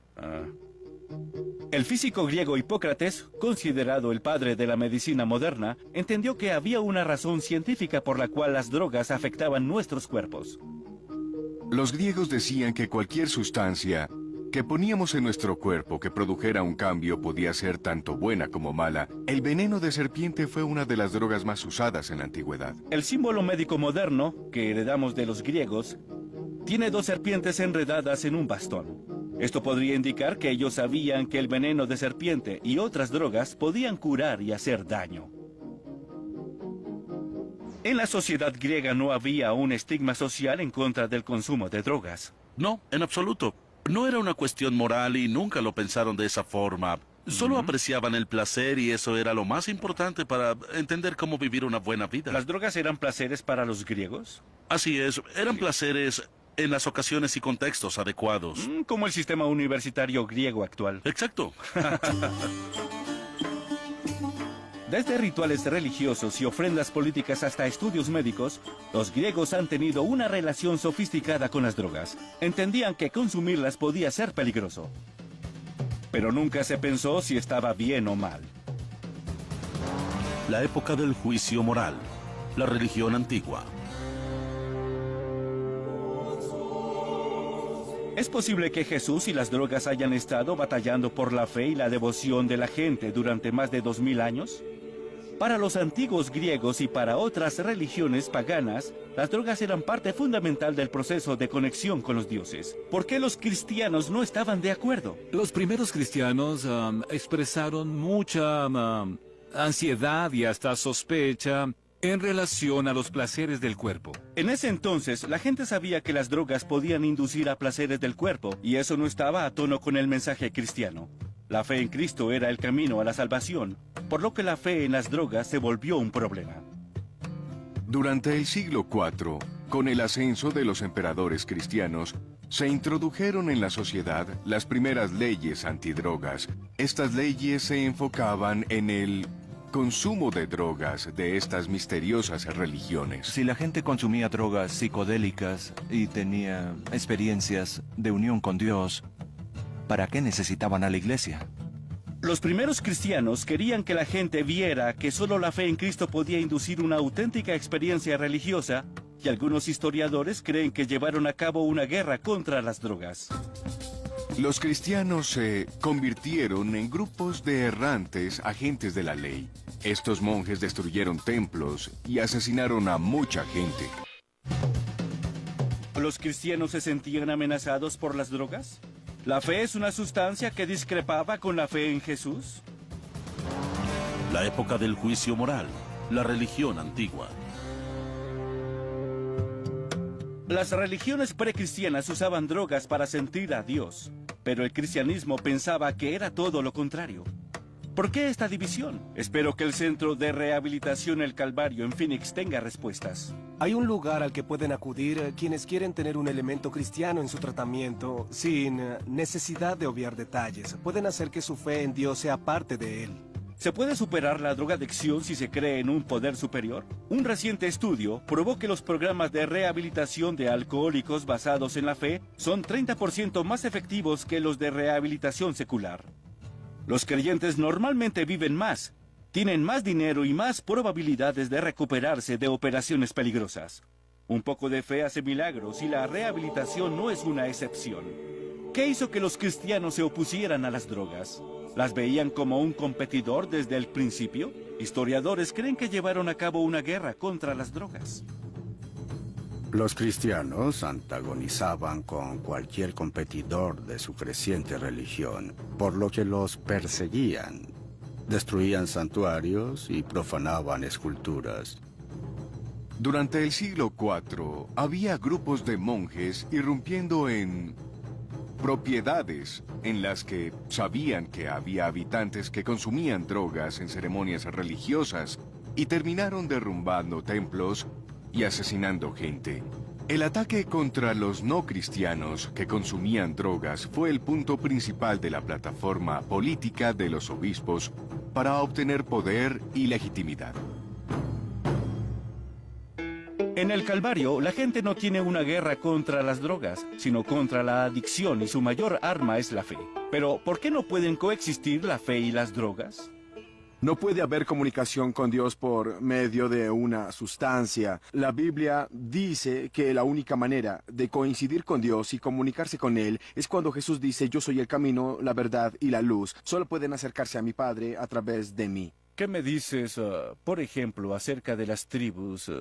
El físico griego Hipócrates, considerado el padre de la medicina moderna, entendió que había una razón científica por la cual las drogas afectaban nuestros cuerpos. Los griegos decían que cualquier sustancia que poníamos en nuestro cuerpo que produjera un cambio podía ser tanto buena como mala. El veneno de serpiente fue una de las drogas más usadas en la antigüedad. El símbolo médico moderno, que heredamos de los griegos, tiene dos serpientes enredadas en un bastón. Esto podría indicar que ellos sabían que el veneno de serpiente y otras drogas podían curar y hacer daño. En la sociedad griega no había un estigma social en contra del consumo de drogas. No, en absoluto. No era una cuestión moral y nunca lo pensaron de esa forma. Solo apreciaban el placer y eso era lo más importante para entender cómo vivir una buena vida. ¿Las drogas eran placeres para los griegos? Así es, eran placeres en las ocasiones y contextos adecuados. Como el sistema universitario griego actual. Exacto. Desde rituales religiosos y ofrendas políticas hasta estudios médicos, los griegos han tenido una relación sofisticada con las drogas. Entendían que consumirlas podía ser peligroso. Pero nunca se pensó si estaba bien o mal. La época del juicio moral. La religión antigua. ¿Es posible que Jesús y las drogas hayan estado batallando por la fe y la devoción de la gente durante más de 2000 años? Para los antiguos griegos y para otras religiones paganas, las drogas eran parte fundamental del proceso de conexión con los dioses. ¿Por qué los cristianos no estaban de acuerdo? Los primeros cristianos expresaron mucha ansiedad y hasta sospecha en relación a los placeres del cuerpo. En ese entonces, la gente sabía que las drogas podían inducir a placeres del cuerpo, y eso no estaba a tono con el mensaje cristiano. La fe en Cristo era el camino a la salvación, por lo que la fe en las drogas se volvió un problema. Durante el siglo IV, con el ascenso de los emperadores cristianos, se introdujeron en la sociedad las primeras leyes antidrogas. Estas leyes se enfocaban en el consumo de drogas de estas misteriosas religiones. Si la gente consumía drogas psicodélicas y tenía experiencias de unión con Dios, ¿para qué necesitaban a la iglesia? Los primeros cristianos querían que la gente viera que solo la fe en Cristo podía inducir una auténtica experiencia religiosa, y algunos historiadores creen que llevaron a cabo una guerra contra las drogas. Los cristianos se convirtieron en grupos de errantes agentes de la ley. Estos monjes destruyeron templos y asesinaron a mucha gente. ¿Los cristianos se sentían amenazados por las drogas? ¿La fe es una sustancia que discrepaba con la fe en Jesús? La época del juicio moral, la religión antigua. Las religiones precristianas usaban drogas para sentir a Dios, pero el cristianismo pensaba que era todo lo contrario. ¿Por qué esta división? Espero que el Centro de Rehabilitación El Calvario en Phoenix tenga respuestas. Hay un lugar al que pueden acudir quienes quieren tener un elemento cristiano en su tratamiento sin necesidad de obviar detalles. Pueden hacer que su fe en Dios sea parte de él. ¿Se puede superar la drogadicción si se cree en un poder superior? Un reciente estudio probó que los programas de rehabilitación de alcohólicos basados en la fe son 30% más efectivos que los de rehabilitación secular. Los creyentes normalmente viven más, tienen más dinero y más probabilidades de recuperarse de operaciones peligrosas. Un poco de fe hace milagros y la rehabilitación no es una excepción. ¿Qué hizo que los cristianos se opusieran a las drogas? ¿Las veían como un competidor desde el principio? Historiadores creen que llevaron a cabo una guerra contra las drogas. Los cristianos antagonizaban con cualquier competidor de su creciente religión, por lo que los perseguían. Destruían santuarios y profanaban esculturas. Durante el siglo IV, había grupos de monjes irrumpiendo en propiedades en las que sabían que había habitantes que consumían drogas en ceremonias religiosas y terminaron derrumbando templos y asesinando gente. El ataque contra los no cristianos que consumían drogas fue el punto principal de la plataforma política de los obispos para obtener poder y legitimidad. En el Calvario, la gente no tiene una guerra contra las drogas, sino contra la adicción, y su mayor arma es la fe. Pero, ¿por qué no pueden coexistir la fe y las drogas? No puede haber comunicación con Dios por medio de una sustancia. La Biblia dice que la única manera de coincidir con Dios y comunicarse con Él es cuando Jesús dice: yo soy el camino, la verdad y la luz. Solo pueden acercarse a mi Padre a través de mí. ¿Qué me dices, por ejemplo, acerca de las tribus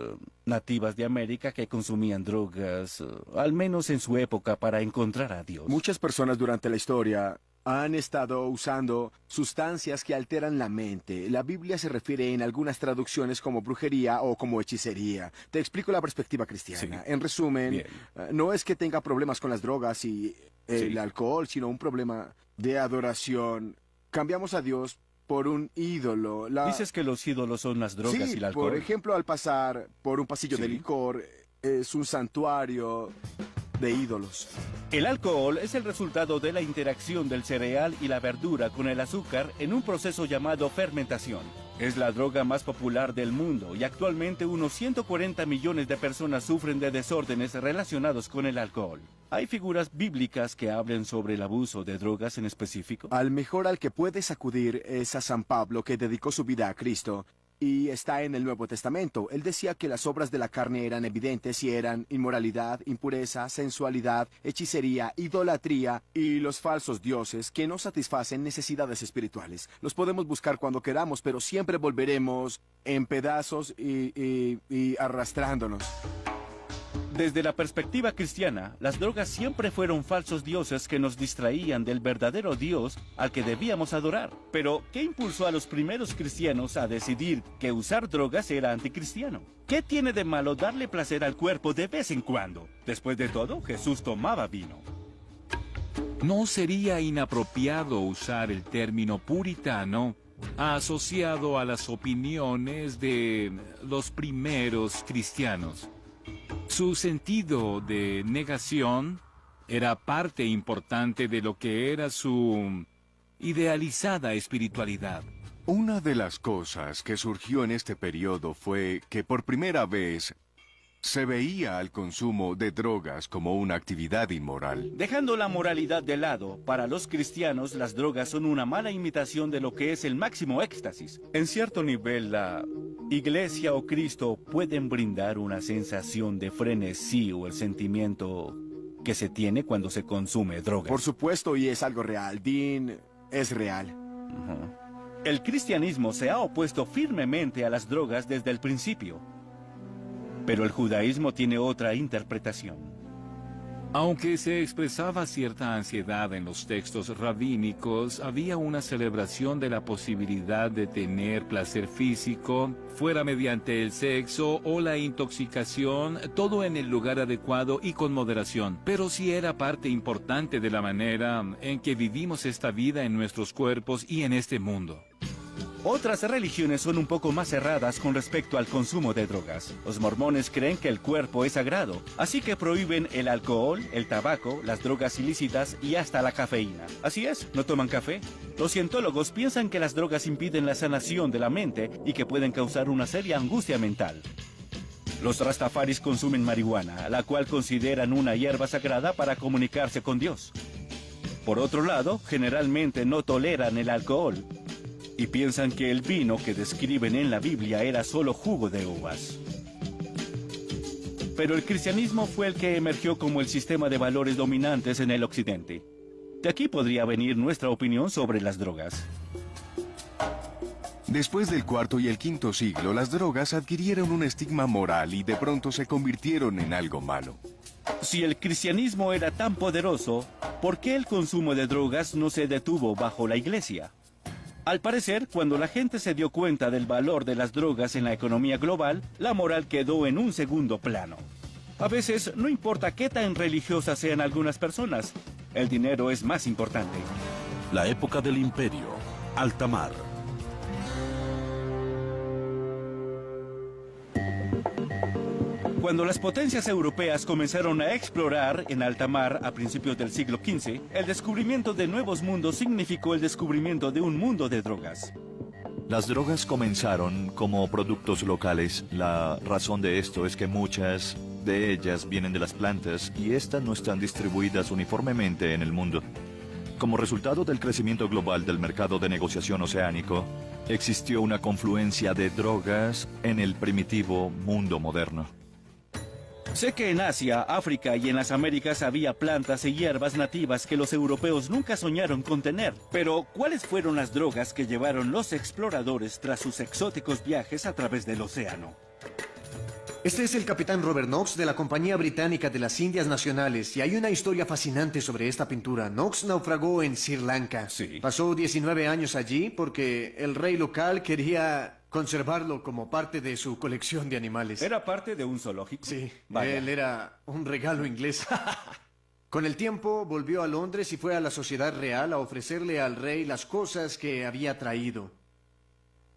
nativas de América que consumían drogas, al menos en su época, para encontrar a Dios? Muchas personas durante la historia han estado usando sustancias que alteran la mente. La Biblia se refiere en algunas traducciones como brujería o como hechicería. Te explico la perspectiva cristiana. Sí. En resumen, no es que tenga problemas con las drogas y el alcohol, sino un problema de adoración. Cambiamos a Dios por un ídolo. Dices que los ídolos son las drogas y el alcohol. Por ejemplo, al pasar por un pasillo de licor, es un santuario de ídolos. El alcohol es el resultado de la interacción del cereal y la verdura con el azúcar en un proceso llamado fermentación. Es la droga más popular del mundo y actualmente unos 140 millones de personas sufren de desórdenes relacionados con el alcohol. ¿Hay figuras bíblicas que hablen sobre el abuso de drogas en específico? Al mejor al que puedes acudir es a San Pablo, que dedicó su vida a Cristo. Y está en el Nuevo Testamento. Él decía que las obras de la carne eran evidentes y eran inmoralidad, impureza, sensualidad, hechicería, idolatría y los falsos dioses que no satisfacen necesidades espirituales. Los podemos buscar cuando queramos, pero siempre volveremos en pedazos y arrastrándonos. Desde la perspectiva cristiana, las drogas siempre fueron falsos dioses que nos distraían del verdadero Dios al que debíamos adorar. Pero, ¿qué impulsó a los primeros cristianos a decidir que usar drogas era anticristiano? ¿Qué tiene de malo darle placer al cuerpo de vez en cuando? Después de todo, Jesús tomaba vino. No sería inapropiado usar el término puritano asociado a las opiniones de los primeros cristianos. Su sentido de negación era parte importante de lo que era su idealizada espiritualidad. Una de las cosas que surgió en este periodo fue que por primera vez se veía al consumo de drogas como una actividad inmoral. Dejando la moralidad de lado, para los cristianos las drogas son una mala imitación de lo que es el máximo éxtasis. En cierto nivel, la Iglesia o Cristo pueden brindar una sensación de frenesí o el sentimiento que se tiene cuando se consume drogas. Por supuesto, y es algo real. Dean, es real. El cristianismo se ha opuesto firmemente a las drogas desde el principio. Pero el judaísmo tiene otra interpretación. Aunque se expresaba cierta ansiedad en los textos rabínicos, había una celebración de la posibilidad de tener placer físico, fuera mediante el sexo o la intoxicación, todo en el lugar adecuado y con moderación. Pero sí era parte importante de la manera en que vivimos esta vida en nuestros cuerpos y en este mundo. Otras religiones son un poco más cerradas con respecto al consumo de drogas. Los mormones creen que el cuerpo es sagrado, así que prohíben el alcohol, el tabaco, las drogas ilícitas y hasta la cafeína. Así es, no toman café. Los cientólogos piensan que las drogas impiden la sanación de la mente y que pueden causar una seria angustia mental. Los rastafaris consumen marihuana, la cual consideran una hierba sagrada para comunicarse con Dios. Por otro lado, generalmente no toleran el alcohol y piensan que el vino que describen en la Biblia era solo jugo de uvas. Pero el cristianismo fue el que emergió como el sistema de valores dominantes en el occidente. De aquí podría venir nuestra opinión sobre las drogas. Después del cuarto y el quinto siglo, las drogas adquirieron un estigma moral y de pronto se convirtieron en algo malo. Si el cristianismo era tan poderoso, ¿por qué el consumo de drogas no se detuvo bajo la iglesia? Al parecer, cuando la gente se dio cuenta del valor de las drogas en la economía global, la moral quedó en un segundo plano. A veces, no importa qué tan religiosas sean algunas personas, el dinero es más importante. La época del imperio, alta mar. Cuando las potencias europeas comenzaron a explorar en alta mar a principios del siglo XV, el descubrimiento de nuevos mundos significó el descubrimiento de un mundo de drogas. Las drogas comenzaron como productos locales. La razón de esto es que muchas de ellas vienen de las plantas y estas no están distribuidas uniformemente en el mundo. Como resultado del crecimiento global del mercado de negociación oceánico, existió una confluencia de drogas en el primitivo mundo moderno. Sé que en Asia, África y en las Américas había plantas y hierbas nativas que los europeos nunca soñaron con tener. Pero, ¿cuáles fueron las drogas que llevaron los exploradores tras sus exóticos viajes a través del océano? Este es el capitán Robert Knox de la Compañía Británica de las Indias Nacionales y hay una historia fascinante sobre esta pintura. Knox naufragó en Sri Lanka. Sí. Pasó 19 años allí porque el rey local quería conservarlo como parte de su colección de animales. ¿Era parte de un zoológico? Sí, Vaya. él era un regalo inglés. Con el tiempo volvió a Londres y fue a la Sociedad Real a ofrecerle al rey las cosas que había traído.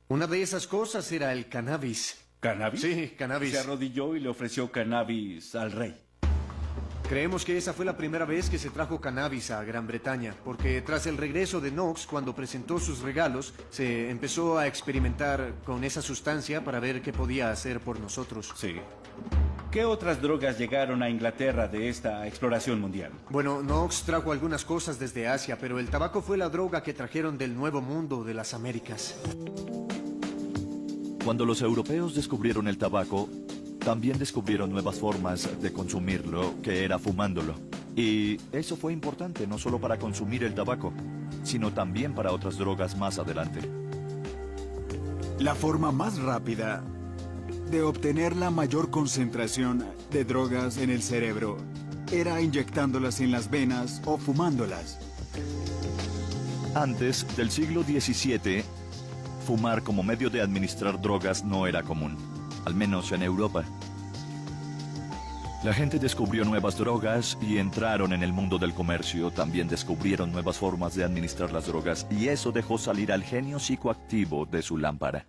Una de esas cosas era el cannabis. ¿Cannabis? Sí, cannabis. Se arrodilló y le ofreció cannabis al rey. Creemos que esa fue la primera vez que se trajo cannabis a Gran Bretaña, porque tras el regreso de Knox, cuando presentó sus regalos, se empezó a experimentar con esa sustancia para ver qué podía hacer por nosotros. Sí. ¿Qué otras drogas llegaron a Inglaterra de esta exploración mundial? Bueno, Knox trajo algunas cosas desde Asia, pero el tabaco fue la droga que trajeron del Nuevo Mundo de las Américas. Cuando los europeos descubrieron el tabaco, también descubrieron nuevas formas de consumirlo, que era fumándolo. Y eso fue importante no solo para consumir el tabaco, sino también para otras drogas más adelante. La forma más rápida de obtener la mayor concentración de drogas en el cerebro era inyectándolas en las venas o fumándolas. Antes del siglo XVII, fumar como medio de administrar drogas no era común, al menos en Europa. La gente descubrió nuevas drogas y entraron en el mundo del comercio. También descubrieron nuevas formas de administrar las drogas y eso dejó salir al genio psicoactivo de su lámpara.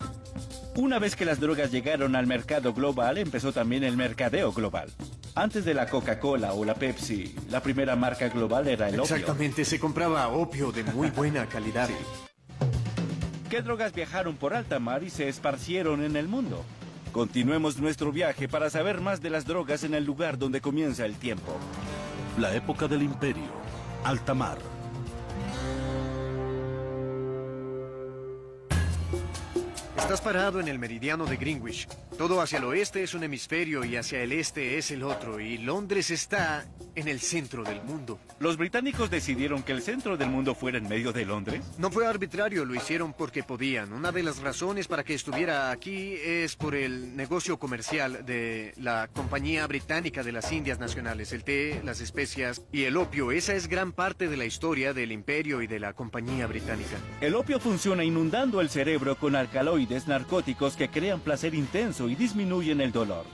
Una vez que las drogas llegaron al mercado global, empezó también el mercadeo global. Antes de la Coca-Cola o la Pepsi, la primera marca global era el opio. Exactamente, se compraba opio de muy buena calidad. Sí. ¿Qué drogas viajaron por alta mar y se esparcieron en el mundo? Continuemos nuestro viaje para saber más de las drogas en el lugar donde comienza el tiempo. La época del imperio. Alta mar. Estás parado en el meridiano de Greenwich. Todo hacia el oeste es un hemisferio y hacia el este es el otro. Y Londres está en el centro del mundo. ¿Los británicos decidieron que el centro del mundo fuera en medio de Londres? No fue arbitrario, lo hicieron porque podían. Una de las razones para que estuviera aquí es por el negocio comercial de la Compañía Británica de las Indias Nacionales. El té, las especias y el opio. Esa es gran parte de la historia del imperio y de la Compañía Británica. El opio funciona inundando el cerebro con alcaloides narcóticos que crean placer intenso y disminuyen el dolor.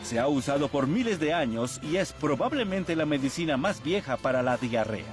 Se ha usado por miles de años y es probablemente la medicina más vieja para la diarrea.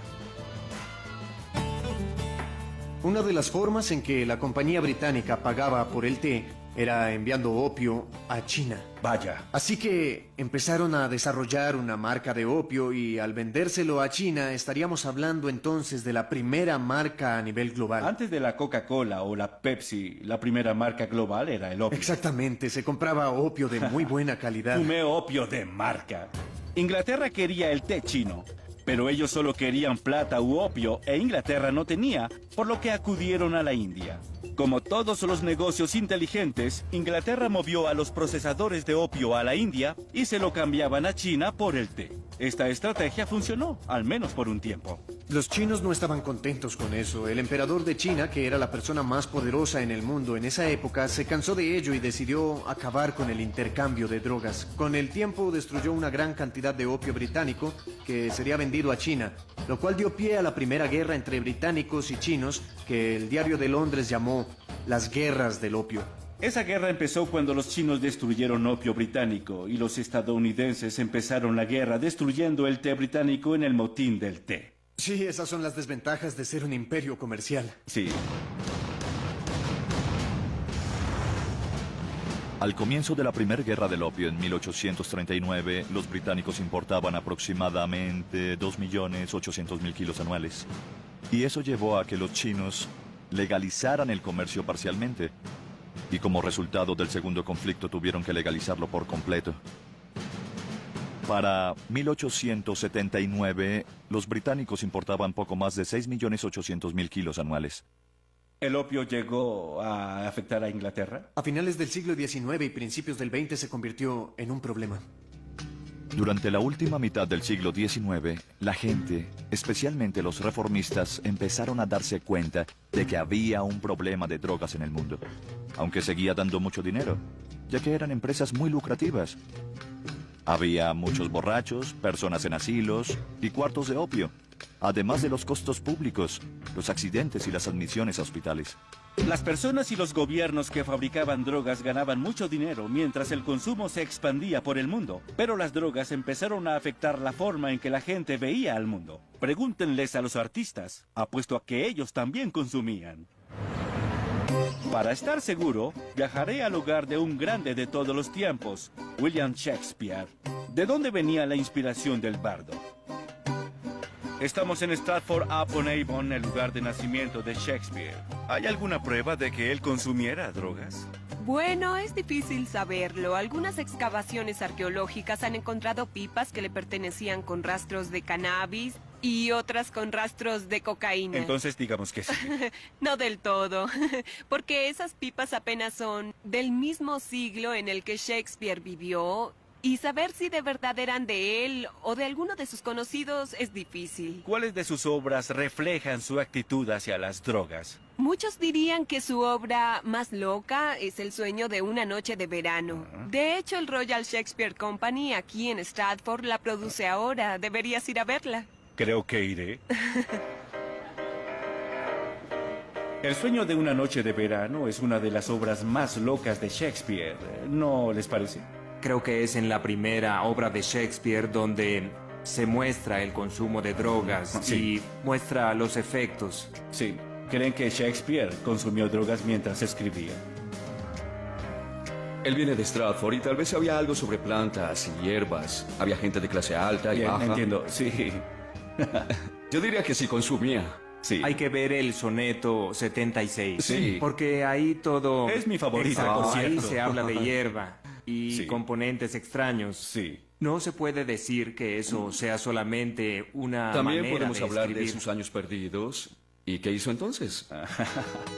Una de las formas en que la Compañía Británica pagaba por el té era enviando opio a China. Vaya. Así que empezaron a desarrollar una marca de opio y al vendérselo a China estaríamos hablando entonces de la primera marca a nivel global. Antes de la Coca-Cola o la Pepsi, la primera marca global era el opio. Exactamente, se compraba opio de muy buena calidad. Fumé opio de marca. Inglaterra quería el té chino, pero ellos solo querían plata u opio e Inglaterra no tenía, por lo que acudieron a la India. Como todos los negocios inteligentes, Inglaterra movió a los procesadores de opio a la India y se lo cambiaban a China por el té. Esta estrategia funcionó, al menos por un tiempo. Los chinos no estaban contentos con eso. El emperador de China, que era la persona más poderosa en el mundo en esa época, se cansó de ello y decidió acabar con el intercambio de drogas. Con el tiempo destruyó una gran cantidad de opio británico que sería vendido a China, lo cual dio pie a la primera guerra entre británicos y chinos, que el diario de Londres llamó las guerras del opio. Esa guerra empezó cuando los chinos destruyeron opio británico y los estadounidenses empezaron la guerra destruyendo el té británico en el motín del té. Sí, esas son las desventajas de ser un imperio comercial. Sí. Al comienzo de la primera guerra del opio en 1839, los británicos importaban aproximadamente 2.800.000 kilos anuales. Y eso llevó a que los chinos legalizaran el comercio parcialmente. Y como resultado del segundo conflicto tuvieron que legalizarlo por completo. Para 1879, los británicos importaban poco más de 6.800.000 kilos anuales. ¿El opio llegó a afectar a Inglaterra? A finales del siglo XIX y principios del XX se convirtió en un problema. Durante la última mitad del siglo XIX, la gente, especialmente los reformistas, empezaron a darse cuenta de que había un problema de drogas en el mundo, aunque seguía dando mucho dinero, ya que eran empresas muy lucrativas. Había muchos borrachos, personas en asilos y cuartos de opio, además de los costos públicos, los accidentes y las admisiones a hospitales. Las personas y los gobiernos que fabricaban drogas ganaban mucho dinero mientras el consumo se expandía por el mundo. Pero las drogas empezaron a afectar la forma en que la gente veía al mundo. Pregúntenles a los artistas. Apuesto a que ellos también consumían. Para estar seguro, viajaré al hogar de un grande de todos los tiempos, William Shakespeare. ¿De dónde venía la inspiración del bardo? Estamos en Stratford-upon-Avon, el lugar de nacimiento de Shakespeare. ¿Hay alguna prueba de que él consumiera drogas? Bueno, es difícil saberlo. Algunas excavaciones arqueológicas han encontrado pipas que le pertenecían con rastros de cannabis y otras con rastros de cocaína. Entonces digamos que sí. No del todo, porque esas pipas apenas son del mismo siglo en el que Shakespeare vivió. Y saber si de verdad eran de él o de alguno de sus conocidos es difícil. ¿Cuáles de sus obras reflejan su actitud hacia las drogas? Muchos dirían que su obra más loca es El sueño de una noche de verano. De hecho, el Royal Shakespeare Company aquí en Stratford la produce ahora. Deberías ir a verla. Creo que iré. El sueño de una noche de verano es una de las obras más locas de Shakespeare, ¿no les parece? Creo que es en la primera obra de Shakespeare donde se muestra el consumo de drogas y muestra los efectos. Sí. ¿Creen que Shakespeare consumió drogas mientras escribía? Él viene de Stratford y tal vez había algo sobre plantas y hierbas. Había gente de clase alta y Bien, baja. entiendo, sí. Yo diría que sí consumía. Sí. Hay que ver el soneto 76. Sí. Porque ahí todo... Es mi favorita, Exacto, por cierto. ahí se habla de hierba y Sí. componentes extraños. Sí. No se puede decir que eso sea solamente una También manera podemos de hablar de escribir. sus años perdidos. ¿Y qué hizo entonces?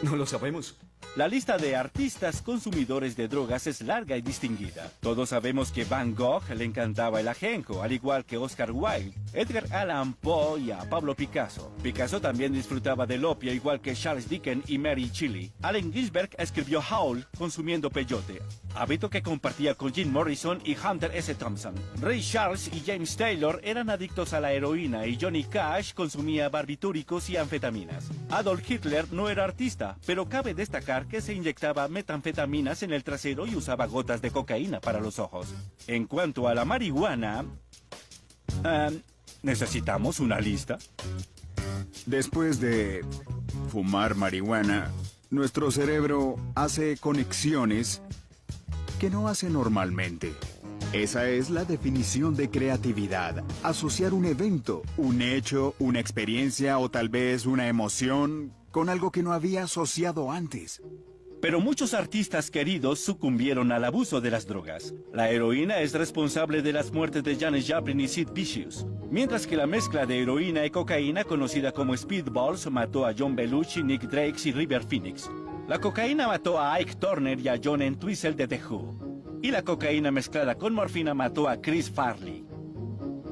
No lo sabemos. La lista de artistas consumidores de drogas es larga y distinguida. Todos sabemos que Van Gogh le encantaba el ajenjo, al igual que Oscar Wilde, Edgar Allan Poe y a Pablo Picasso. Picasso también disfrutaba del opio, igual que Charles Dickens y Mary Shelley. Allen Ginsberg escribió Howl consumiendo peyote, hábito que compartía con Jim Morrison y Hunter S. Thompson. Ray Charles y James Taylor eran adictos a la heroína y Johnny Cash consumía barbitúricos y anfetaminas. Adolf Hitler no era artista, pero cabe destacar que se inyectaba metanfetaminas en el trasero y usaba gotas de cocaína para los ojos. En cuanto a la marihuana... ¿necesitamos una lista? Después de fumar marihuana, nuestro cerebro hace conexiones que no hace normalmente. Esa es la definición de creatividad. Asociar un evento, un hecho, una experiencia o tal vez una emoción con algo que no había asociado antes. Pero muchos artistas queridos sucumbieron al abuso de las drogas. La heroína es responsable de las muertes de Janis Joplin y Sid Vicious, mientras que la mezcla de heroína y cocaína, conocida como Speedballs, mató a John Belushi, Nick Drake y River Phoenix. La cocaína mató a Ike Turner y a John Entwistle de The Who. Y la cocaína mezclada con morfina mató a Chris Farley.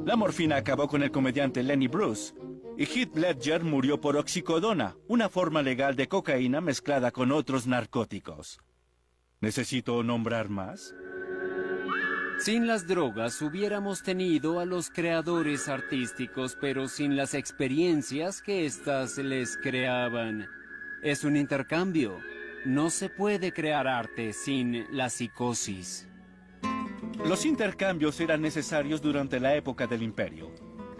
La morfina acabó con el comediante Lenny Bruce. Y Heath Ledger murió por oxicodona, una forma legal de cocaína mezclada con otros narcóticos. ¿Necesito nombrar más? Sin las drogas hubiéramos tenido a los creadores artísticos, pero sin las experiencias que éstas les creaban. Es un intercambio. No se puede crear arte sin la psicosis. Los intercambios eran necesarios durante la época del Imperio.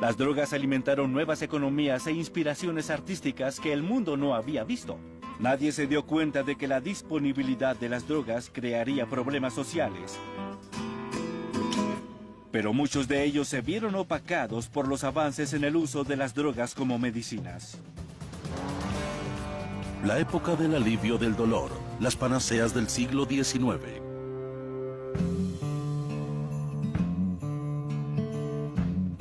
Las drogas alimentaron nuevas economías e inspiraciones artísticas que el mundo no había visto. Nadie se dio cuenta de que la disponibilidad de las drogas crearía problemas sociales. Pero muchos de ellos se vieron opacados por los avances en el uso de las drogas como medicinas. La época del alivio del dolor, las panaceas del siglo XIX.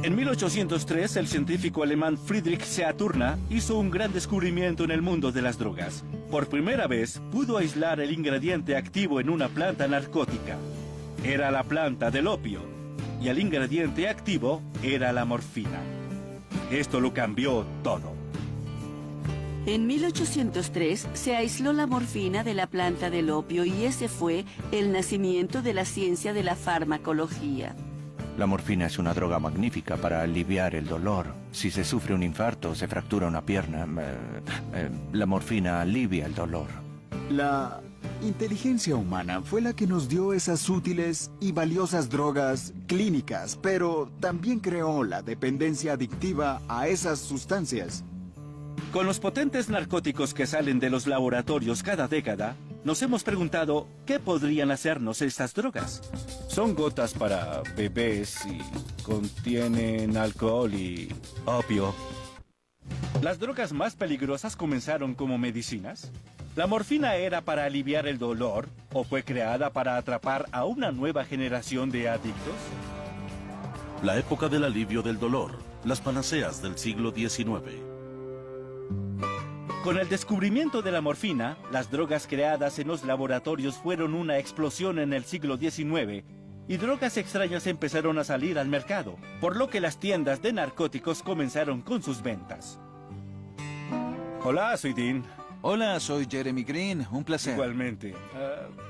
En 1803, el científico alemán Friedrich Saturna hizo un gran descubrimiento en el mundo de las drogas. Por primera vez, pudo aislar el ingrediente activo en una planta narcótica. Era la planta del opio, y el ingrediente activo era la morfina. Esto lo cambió todo. En 1803 se aisló la morfina de la planta del opio y ese fue el nacimiento de la ciencia de la farmacología. La morfina es una droga magnífica para aliviar el dolor. Si se sufre un infarto o se fractura una pierna, la morfina alivia el dolor. La inteligencia humana fue la que nos dio esas útiles y valiosas drogas clínicas, pero también creó la dependencia adictiva a esas sustancias. Con los potentes narcóticos que salen de los laboratorios cada década, nos hemos preguntado qué podrían hacernos estas drogas. Son gotas para bebés y contienen alcohol y opio. ¿Las drogas más peligrosas comenzaron como medicinas? ¿La morfina era para aliviar el dolor o fue creada para atrapar a una nueva generación de adictos? La época del alivio del dolor, las panaceas del siglo XIX. Con el descubrimiento de la morfina, las drogas creadas en los laboratorios fueron una explosión en el siglo XIX y drogas extrañas empezaron a salir al mercado, por lo que las tiendas de narcóticos comenzaron con sus ventas. Hola, soy Dean. Hola, soy Jeremy Green. Un placer. Igualmente.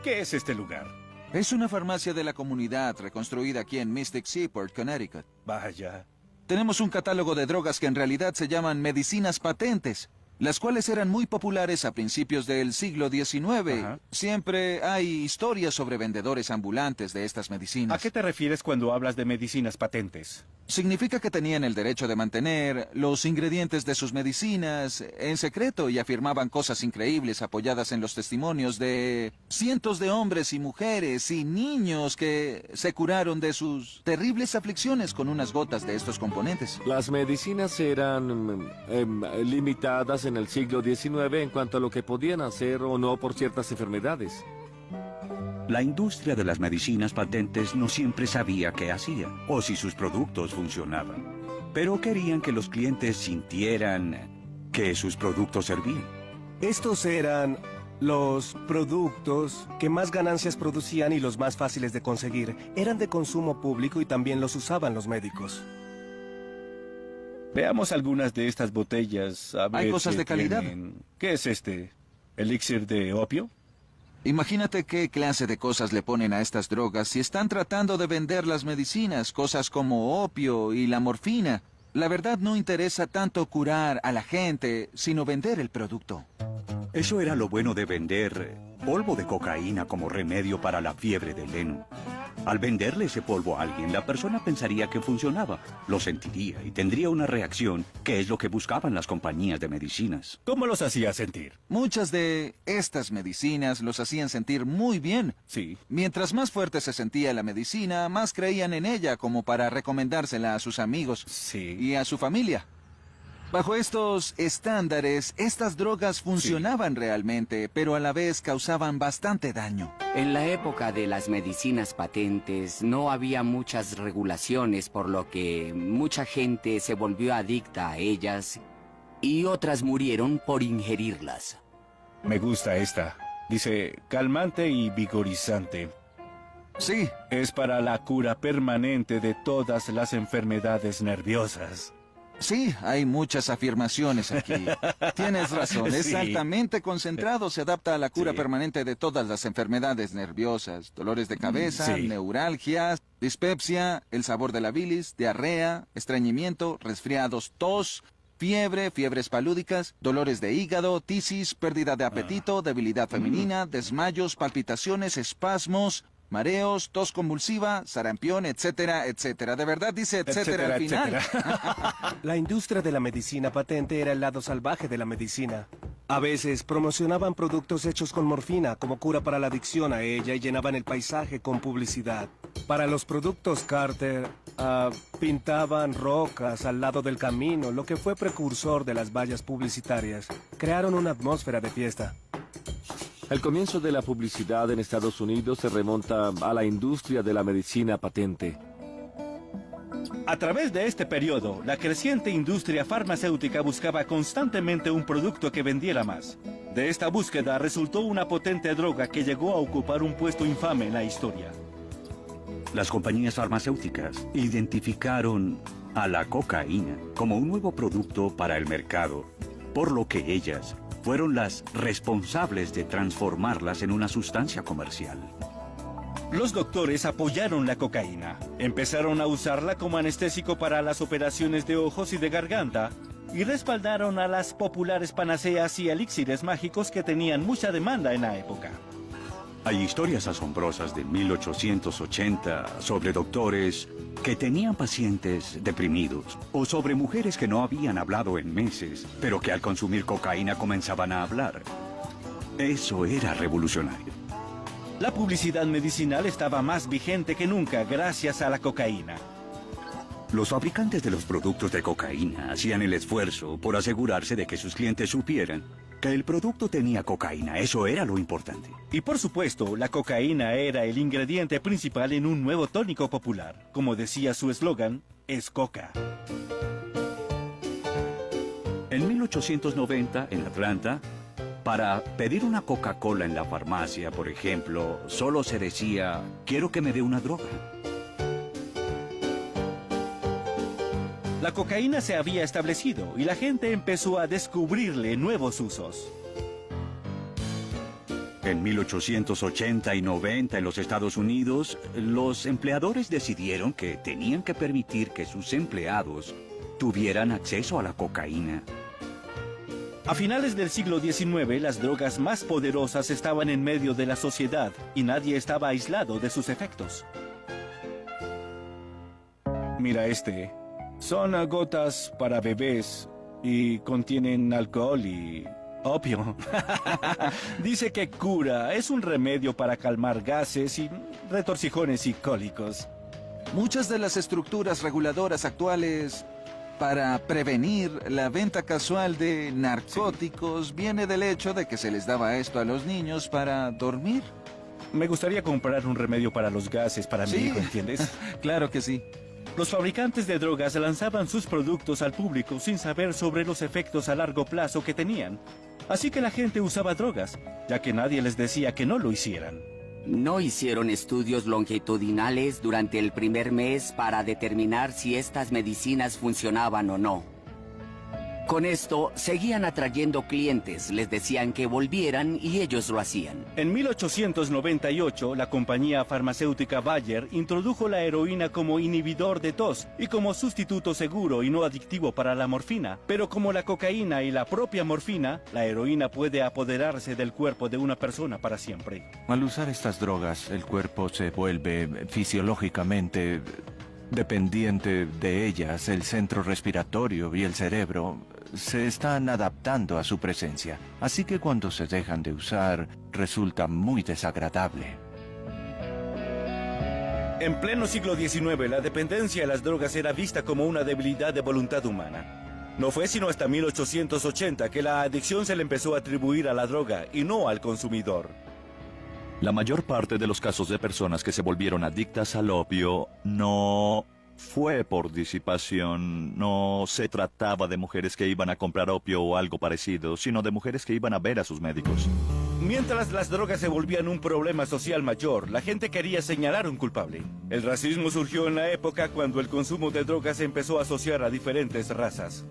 ¿Qué es este lugar? Es una farmacia de la comunidad reconstruida aquí en Mystic Seaport, Connecticut. Vaya. Tenemos un catálogo de drogas que en realidad se llaman medicinas patentes, las cuales eran muy populares a principios del siglo XIX. Ajá. Siempre hay historias sobre vendedores ambulantes de estas medicinas. ¿A qué te refieres cuando hablas de medicinas patentes? Significa que tenían el derecho de mantener los ingredientes de sus medicinas en secreto y afirmaban cosas increíbles apoyadas en los testimonios de cientos de hombres y mujeres y niños que se curaron de sus terribles aflicciones con unas gotas de estos componentes. Las medicinas eran limitadas en el siglo XIX en cuanto a lo que podían hacer o no por ciertas enfermedades. La industria de las medicinas patentes no siempre sabía qué hacía o si sus productos funcionaban, pero querían que los clientes sintieran que sus productos servían. Estos eran los productos que más ganancias producían y los más fáciles de conseguir. Eran de consumo público y también los usaban los médicos. Veamos algunas de estas botellas. A ver Hay cosas qué de calidad. tienen. ¿Qué es este? ¿Elixir de opio? Imagínate qué clase de cosas le ponen a estas drogas si están tratando de vender las medicinas, cosas como opio y la morfina. La verdad no interesa tanto curar a la gente, sino vender el producto. Eso era lo bueno de vender polvo de cocaína como remedio para la fiebre del heno. Al venderle ese polvo a alguien, la persona pensaría que funcionaba, lo sentiría y tendría una reacción, que es lo que buscaban las compañías de medicinas. ¿Cómo los hacía sentir? Muchas de estas medicinas los hacían sentir muy bien. Sí. Mientras más fuerte se sentía la medicina, más creían en ella como para recomendársela a sus amigos y a su familia. Bajo estos estándares, estas drogas funcionaban realmente, pero a la vez causaban bastante daño. En la época de las medicinas patentes no había muchas regulaciones, por lo que mucha gente se volvió adicta a ellas y otras murieron por ingerirlas. Me gusta esta. Dice calmante y vigorizante. Sí. Es para la cura permanente de todas las enfermedades nerviosas. Sí, hay muchas afirmaciones aquí. Tienes razón, es Sí. altamente concentrado, se adapta a la cura permanente de todas las enfermedades nerviosas, dolores de cabeza, Sí. neuralgias, dispepsia, el sabor de la bilis, diarrea, estreñimiento, resfriados, tos, fiebre, fiebres palúdicas, dolores de hígado, tisis, pérdida de apetito, debilidad femenina, desmayos, palpitaciones, espasmos, mareos, tos convulsiva, sarampión, etcétera, etcétera. De verdad dice etcétera, al final. La industria de la medicina patente era el lado salvaje de la medicina. A veces promocionaban productos hechos con morfina como cura para la adicción a ella y llenaban el paisaje con publicidad. Para los productos Carter, pintaban rocas al lado del camino, lo que fue precursor de las vallas publicitarias. Crearon una atmósfera de fiesta. El comienzo de la publicidad en Estados Unidos se remonta a la industria de la medicina patente. A través de este periodo, la creciente industria farmacéutica buscaba constantemente un producto que vendiera más. De esta búsqueda resultó una potente droga que llegó a ocupar un puesto infame en la historia. Las compañías farmacéuticas identificaron a la cocaína como un nuevo producto para el mercado, por lo que ellas fueron las responsables de transformarlas en una sustancia comercial. Los doctores apoyaron la cocaína. Empezaron a usarla como anestésico para las operaciones de ojos y de garganta y respaldaron a las populares panaceas y elixires mágicos que tenían mucha demanda en la época. Hay historias asombrosas de 1880 sobre doctores que tenían pacientes deprimidos o sobre mujeres que no habían hablado en meses, pero que al consumir cocaína comenzaban a hablar. Eso era revolucionario. La publicidad medicinal estaba más vigente que nunca gracias a la cocaína. Los fabricantes de los productos de cocaína hacían el esfuerzo por asegurarse de que sus clientes supieran que el producto tenía cocaína. Eso era lo importante. Y por supuesto, la cocaína era el ingrediente principal en un nuevo tónico popular. Como decía su eslogan, es coca. En 1890, en Atlanta, para pedir una Coca-Cola en la farmacia, por ejemplo, solo se decía, quiero que me dé una droga. La cocaína se había establecido y la gente empezó a descubrirle nuevos usos. En 1880 y 90 en los Estados Unidos, los empleadores decidieron que tenían que permitir que sus empleados tuvieran acceso a la cocaína. A finales del siglo XIX, las drogas más poderosas estaban en medio de la sociedad y nadie estaba aislado de sus efectos. Mira este. Son gotas para bebés y contienen alcohol y opio. Dice que cura, es un remedio para calmar gases y retorcijones y cólicos. Muchas de las estructuras reguladoras actuales para prevenir la venta casual de narcóticos viene del hecho de que se les daba esto a los niños para dormir. Me gustaría comprar un remedio para los gases para mi hijo, ¿entiendes? Claro que sí. Los fabricantes de drogas lanzaban sus productos al público sin saber sobre los efectos a largo plazo que tenían. Así que la gente usaba drogas, ya que nadie les decía que no lo hicieran. No hicieron estudios longitudinales durante el primer mes para determinar si estas medicinas funcionaban o no. Con esto, seguían atrayendo clientes, les decían que volvieran y ellos lo hacían. En 1898, la compañía farmacéutica Bayer introdujo la heroína como inhibidor de tos y como sustituto seguro y no adictivo para la morfina. Pero como la cocaína y la propia morfina, la heroína puede apoderarse del cuerpo de una persona para siempre. Al usar estas drogas, el cuerpo se vuelve fisiológicamente dependiente de ellas. El centro respiratorio y el cerebro se están adaptando a su presencia, así que cuando se dejan de usar, resulta muy desagradable. En pleno siglo XIX, la dependencia de las drogas era vista como una debilidad de voluntad humana. No fue sino hasta 1880 que la adicción se le empezó a atribuir a la droga y no al consumidor. La mayor parte de los casos de personas que se volvieron adictas al opio no fue por disipación, no se trataba de mujeres que iban a comprar opio o algo parecido, sino de mujeres que iban a ver a sus médicos. Mientras las drogas se volvían un problema social mayor, la gente quería señalar un culpable. El racismo surgió en la época cuando el consumo de drogas se empezó a asociar a diferentes razas.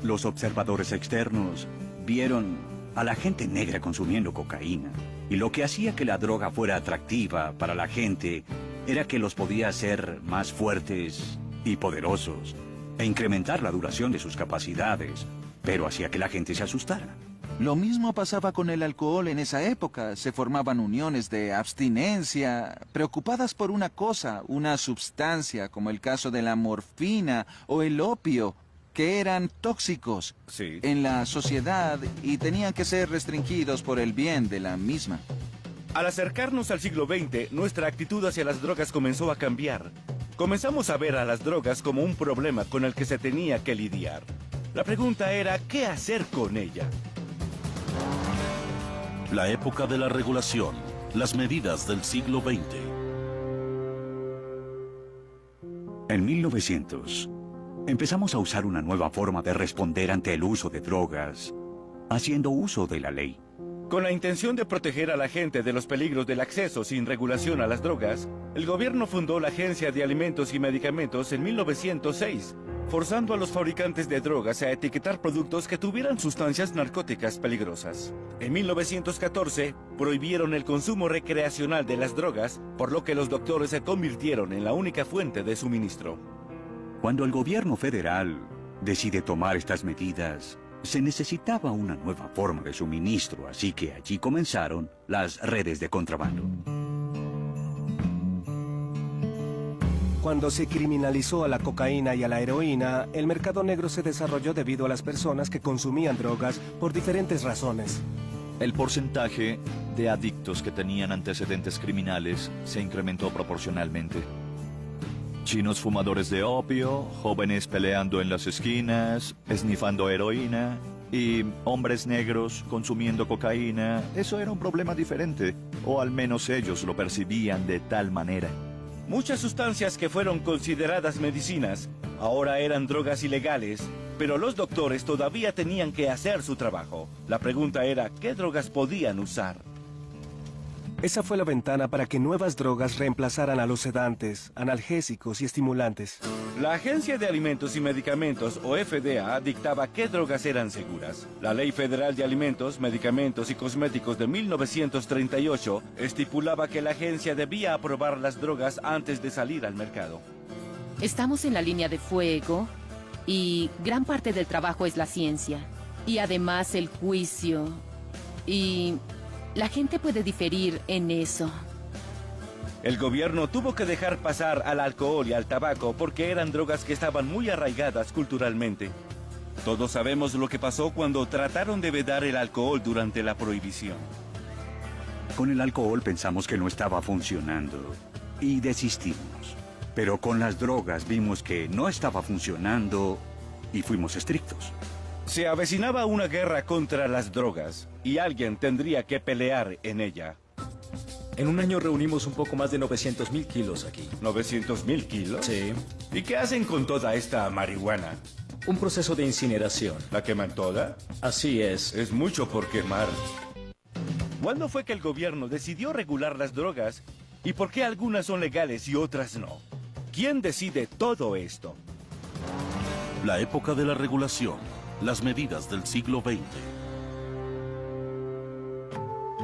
Los observadores externos vieron a la gente negra consumiendo cocaína, y lo que hacía que la droga fuera atractiva para la gente era que los podía hacer más fuertes y poderosos e incrementar la duración de sus capacidades, pero hacía que la gente se asustara. Lo mismo pasaba con el alcohol en esa época. Se formaban uniones de abstinencia, preocupadas por una cosa, una sustancia, como el caso de la morfina o el opio, que eran tóxicos en la sociedad y tenían que ser restringidos por el bien de la misma. Al acercarnos al siglo XX, nuestra actitud hacia las drogas comenzó a cambiar. Comenzamos a ver a las drogas como un problema con el que se tenía que lidiar. La pregunta era, ¿qué hacer con ella? La época de la regulación, las medidas del siglo XX. En 1900, empezamos a usar una nueva forma de responder ante el uso de drogas, haciendo uso de la ley. Con la intención de proteger a la gente de los peligros del acceso sin regulación a las drogas, el gobierno fundó la Agencia de Alimentos y Medicamentos en 1906, forzando a los fabricantes de drogas a etiquetar productos que tuvieran sustancias narcóticas peligrosas. En 1914, prohibieron el consumo recreacional de las drogas, por lo que los doctores se convirtieron en la única fuente de suministro. Cuando el gobierno federal decide tomar estas medidas, se necesitaba una nueva forma de suministro, así que allí comenzaron las redes de contrabando. Cuando se criminalizó a la cocaína y a la heroína, el mercado negro se desarrolló debido a las personas que consumían drogas por diferentes razones. El porcentaje de adictos que tenían antecedentes criminales se incrementó proporcionalmente. Chinos fumadores de opio, jóvenes peleando en las esquinas, esnifando heroína, y hombres negros consumiendo cocaína. Eso era un problema diferente, o al menos ellos lo percibían de tal manera. Muchas sustancias que fueron consideradas medicinas ahora eran drogas ilegales, pero los doctores todavía tenían que hacer su trabajo. La pregunta era, ¿qué drogas podían usar? Esa fue la ventana para que nuevas drogas reemplazaran a los sedantes, analgésicos y estimulantes. La Agencia de Alimentos y Medicamentos, o FDA, dictaba qué drogas eran seguras. La Ley Federal de Alimentos, Medicamentos y Cosméticos de 1938 estipulaba que la agencia debía aprobar las drogas antes de salir al mercado. Estamos en la línea de fuego y gran parte del trabajo es la ciencia. Y además el juicio. Y la gente puede diferir en eso. El gobierno tuvo que dejar pasar al alcohol y al tabaco porque eran drogas que estaban muy arraigadas culturalmente. Todos sabemos lo que pasó cuando trataron de vedar el alcohol durante la prohibición. Con el alcohol pensamos que no estaba funcionando y desistimos. Pero con las drogas vimos que no estaba funcionando y fuimos estrictos. Se avecinaba una guerra contra las drogas y alguien tendría que pelear en ella. En un año reunimos un poco más de 900.000 kilos aquí. ¿900.000 kilos? Sí. ¿Y qué hacen con toda esta marihuana? Un proceso de incineración. ¿La queman toda? Así es. Es mucho por quemar. ¿Cuándo fue que el gobierno decidió regular las drogas? ¿Y por qué algunas son legales y otras no? ¿Quién decide todo esto? La época de la regulación. Las medidas del siglo XX.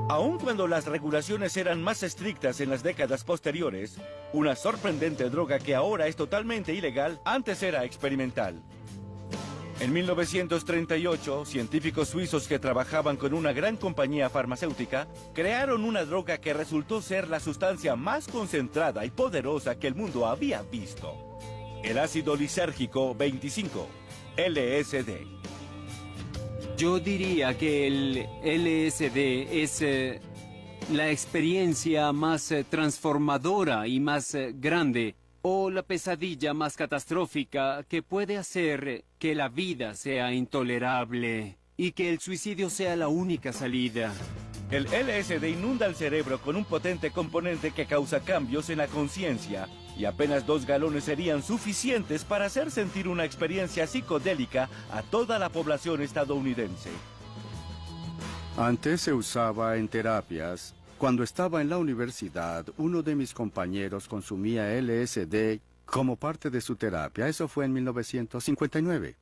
Aun cuando las regulaciones eran más estrictas en las décadas posteriores, una sorprendente droga que ahora es totalmente ilegal, antes era experimental. En 1938, científicos suizos que trabajaban con una gran compañía farmacéutica crearon una droga que resultó ser la sustancia más concentrada y poderosa que el mundo había visto. El ácido lisérgico 25, LSD. Yo diría que el LSD es la experiencia más transformadora y más grande, o la pesadilla más catastrófica que puede hacer que la vida sea intolerable y que el suicidio sea la única salida. El LSD inunda el cerebro con un potente componente que causa cambios en la conciencia, y apenas 2 galones serían suficientes para hacer sentir una experiencia psicodélica a toda la población estadounidense. Antes se usaba en terapias. Cuando estaba en la universidad, uno de mis compañeros consumía LSD como parte de su terapia. Eso fue en 1959.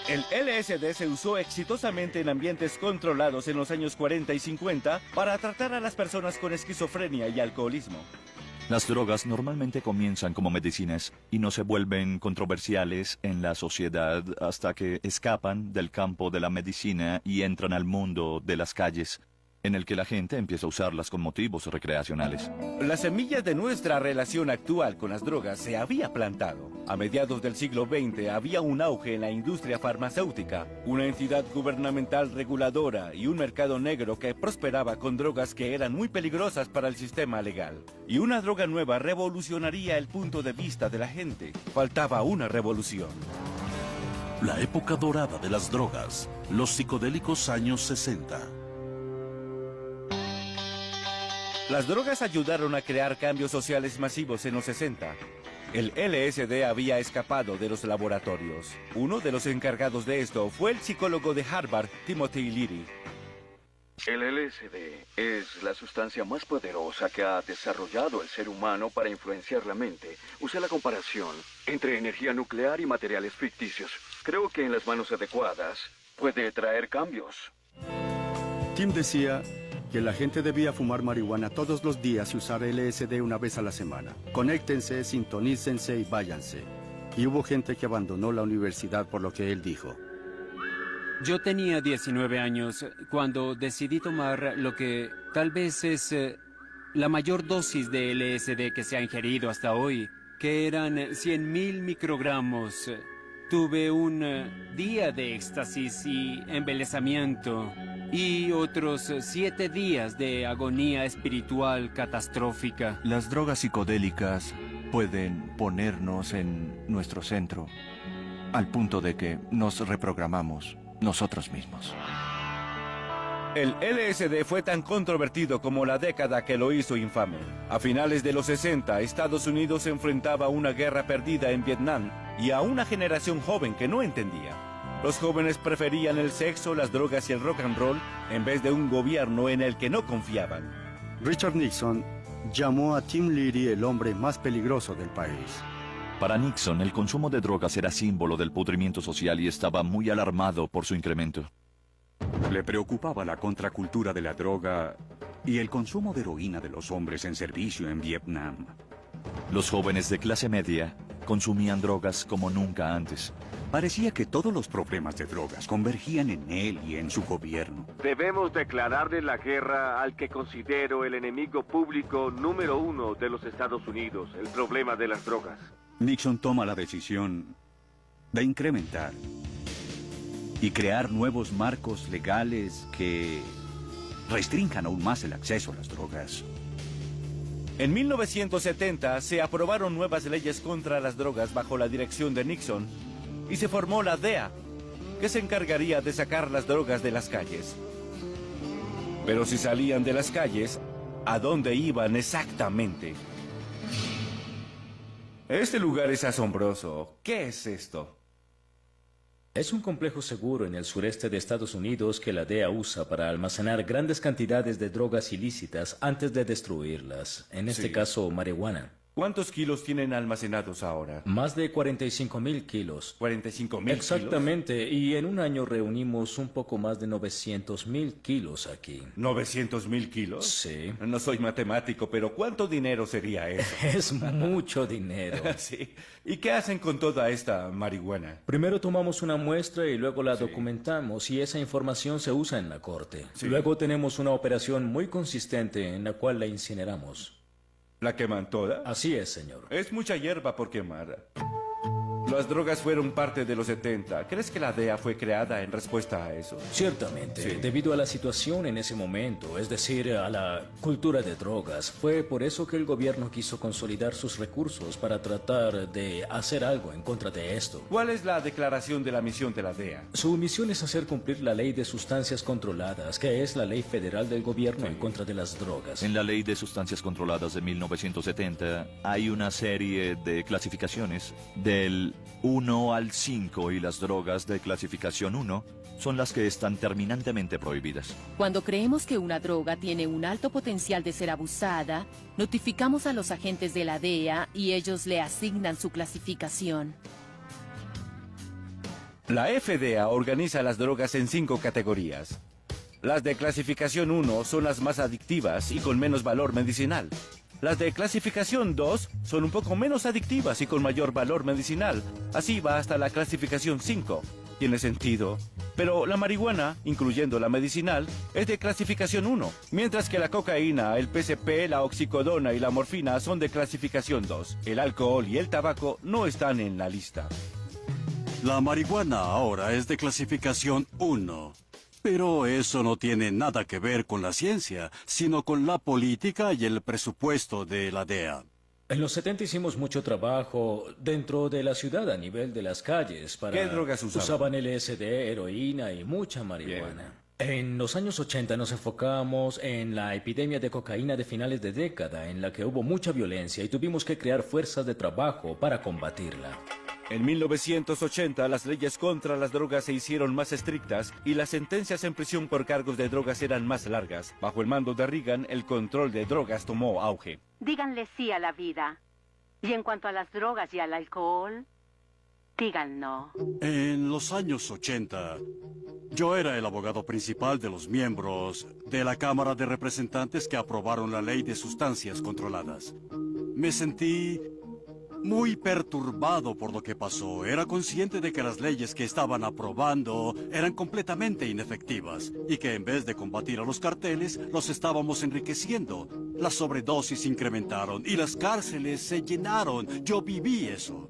El LSD se usó exitosamente en ambientes controlados en los años 40 y 50 para tratar a las personas con esquizofrenia y alcoholismo. Las drogas normalmente comienzan como medicinas y no se vuelven controversiales en la sociedad hasta que escapan del campo de la medicina y entran al mundo de las calles, en el que la gente empieza a usarlas con motivos recreacionales. La semilla de nuestra relación actual con las drogas se había plantado. A mediados del siglo XX había un auge en la industria farmacéutica, una entidad gubernamental reguladora y un mercado negro que prosperaba con drogas que eran muy peligrosas para el sistema legal. Y una droga nueva revolucionaría el punto de vista de la gente. Faltaba una revolución. La época dorada de las drogas. Los psicodélicos años 60. Las drogas ayudaron a crear cambios sociales masivos en los 60. El LSD había escapado de los laboratorios. Uno de los encargados de esto fue el psicólogo de Harvard, Timothy Leary. El LSD es la sustancia más poderosa que ha desarrollado el ser humano para influenciar la mente. Usé la comparación entre energía nuclear y materiales ficticios. Creo que en las manos adecuadas puede traer cambios. Tim decía que la gente debía fumar marihuana todos los días y usar LSD una vez a la semana. Conéctense, sintonícense y váyanse. Y hubo gente que abandonó la universidad por lo que él dijo. Yo tenía 19 años cuando decidí tomar lo que tal vez es la mayor dosis de LSD que se ha ingerido hasta hoy, que eran 100.000 microgramos. Tuve un día de éxtasis y embelezamiento y otros 7 días de agonía espiritual catastrófica. Las drogas psicodélicas pueden ponernos en nuestro centro, al punto de que nos reprogramamos nosotros mismos. El LSD fue tan controvertido como la década que lo hizo infame. A finales de los 60, Estados Unidos se enfrentaba a una guerra perdida en Vietnam y a una generación joven que no entendía. Los jóvenes preferían el sexo, las drogas y el rock and roll en vez de un gobierno en el que no confiaban. Richard Nixon llamó a Tim Leary el hombre más peligroso del país. Para Nixon, el consumo de drogas era símbolo del pudrimiento social y estaba muy alarmado por su incremento. Le preocupaba la contracultura de la droga y el consumo de heroína de los hombres en servicio en Vietnam. Los jóvenes de clase media consumían drogas como nunca antes. Parecía que todos los problemas de drogas convergían en él y en su gobierno. Debemos declararle la guerra al que considero el enemigo público número 1 de los Estados Unidos, el problema de las drogas. Nixon toma la decisión de incrementar y crear nuevos marcos legales que restrinjan aún más el acceso a las drogas. En 1970 se aprobaron nuevas leyes contra las drogas bajo la dirección de Nixon y se formó la DEA, que se encargaría de sacar las drogas de las calles. Pero si salían de las calles, ¿a dónde iban exactamente? Este lugar es asombroso. ¿Qué es esto? Es un complejo seguro en el sureste de Estados Unidos que la DEA usa para almacenar grandes cantidades de drogas ilícitas antes de destruirlas. En este caso, marihuana. ¿Cuántos kilos tienen almacenados ahora? Más de 45,000 kilos. ¿45,000 kilos? Exactamente, y en un año reunimos un poco más de 900,000 kilos aquí. ¿900,000 kilos? Sí. No soy matemático, pero ¿cuánto dinero sería eso? Es mucho dinero. Sí. ¿Y qué hacen con toda esta marihuana? Primero tomamos una muestra y luego la documentamos y esa información se usa en la corte. Luego tenemos una operación muy consistente en la cual la incineramos. ¿La queman toda? Así es, señor. Es mucha hierba por quemar. Las drogas fueron parte de los 70. ¿Crees que la DEA fue creada en respuesta a eso? Ciertamente, debido a la situación en ese momento, es decir, a la cultura de drogas, fue por eso que el gobierno quiso consolidar sus recursos para tratar de hacer algo en contra de esto. ¿Cuál es la declaración de la misión de la DEA? Su misión es hacer cumplir la ley de sustancias controladas, que es la ley federal del gobierno en contra de las drogas. En la ley de sustancias controladas de 1970 hay una serie de clasificaciones del 1 al 5 y las drogas de clasificación 1 son las que están terminantemente prohibidas. Cuando creemos que una droga tiene un alto potencial de ser abusada, notificamos a los agentes de la DEA y ellos le asignan su clasificación. La FDA organiza las drogas en 5 categorías. Las de clasificación 1 son las más adictivas y con menos valor medicinal. Las de clasificación 2 son un poco menos adictivas y con mayor valor medicinal. Así va hasta la clasificación 5. Tiene sentido. Pero la marihuana, incluyendo la medicinal, es de clasificación 1, mientras que la cocaína, el PCP, la oxicodona y la morfina son de clasificación 2. El alcohol y el tabaco no están en la lista. La marihuana ahora es de clasificación 1. Pero eso no tiene nada que ver con la ciencia, sino con la política y el presupuesto de la DEA. En los 70 hicimos mucho trabajo dentro de la ciudad a nivel de las calles. ¿Qué drogas usaban? Usaban LSD, heroína y mucha marihuana. En los años 80 nos enfocamos en la epidemia de cocaína de finales de década, en la que hubo mucha violencia y tuvimos que crear fuerzas de trabajo para combatirla. En 1980, las leyes contra las drogas se hicieron más estrictas y las sentencias en prisión por cargos de drogas eran más largas. Bajo el mando de Reagan, el control de drogas tomó auge. Díganle sí a la vida. Y en cuanto a las drogas y al alcohol, digan no. En los años 80, yo era el abogado principal de los miembros de la Cámara de Representantes que aprobaron la ley de sustancias controladas. Me sentí muy perturbado por lo que pasó. Era consciente de que las leyes que estaban aprobando eran completamente inefectivas y que en vez de combatir a los carteles, los estábamos enriqueciendo. Las sobredosis incrementaron y las cárceles se llenaron. Yo viví eso.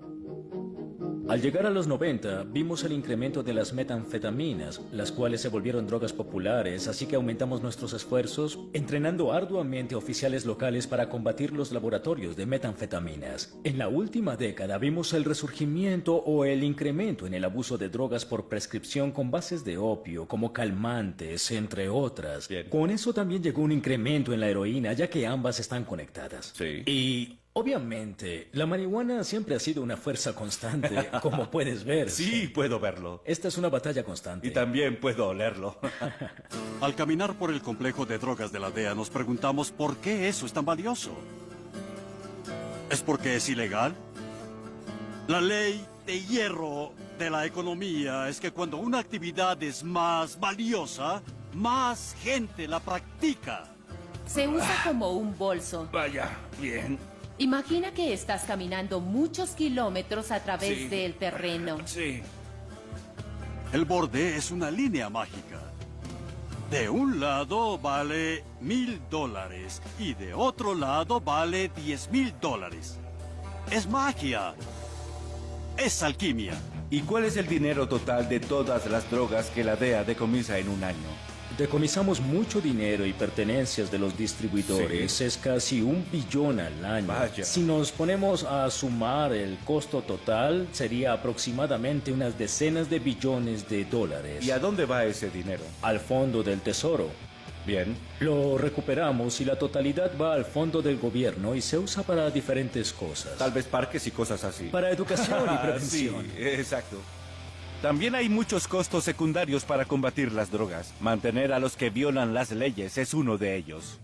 Al llegar a los 90, vimos el incremento de las metanfetaminas, las cuales se volvieron drogas populares, así que aumentamos nuestros esfuerzos entrenando arduamente oficiales locales para combatir los laboratorios de metanfetaminas. En la última década vimos el resurgimiento o el incremento en el abuso de drogas por prescripción con bases de opio, como calmantes, entre otras. Con eso también llegó un incremento en la heroína, ya que ambas están conectadas. Y Obviamente, la marihuana siempre ha sido una fuerza constante, como puedes ver. Sí, puedo verlo. Esta es una batalla constante. Y también puedo olerlo. Al caminar por el complejo de drogas de la DEA nos preguntamos por qué eso es tan valioso. ¿Es porque es ilegal? La ley de hierro de la economía es que cuando una actividad es más valiosa, más gente la practica. Se usa como un bolso. Vaya, bien. Imagina que estás caminando muchos kilómetros a través del terreno. Sí. El borde es una línea mágica. De un lado vale $1,000 y de otro lado vale $10,000. Es magia. Es alquimia. ¿Y cuál es el dinero total de todas las drogas que la DEA decomisa en un año? Decomisamos mucho dinero y pertenencias de los distribuidores. Sí. Es casi $1 billón al año. Vaya. Si nos ponemos a sumar el costo total, sería aproximadamente unas decenas de billones de dólares. ¿Y a dónde va ese dinero? Al fondo del tesoro. Bien. Lo recuperamos y la totalidad va al fondo del gobierno y se usa para diferentes cosas. Tal vez parques y cosas así. Para educación y prevención. Sí, exacto. También hay muchos costos secundarios para combatir las drogas. Mantener a los que violan las leyes es uno de ellos.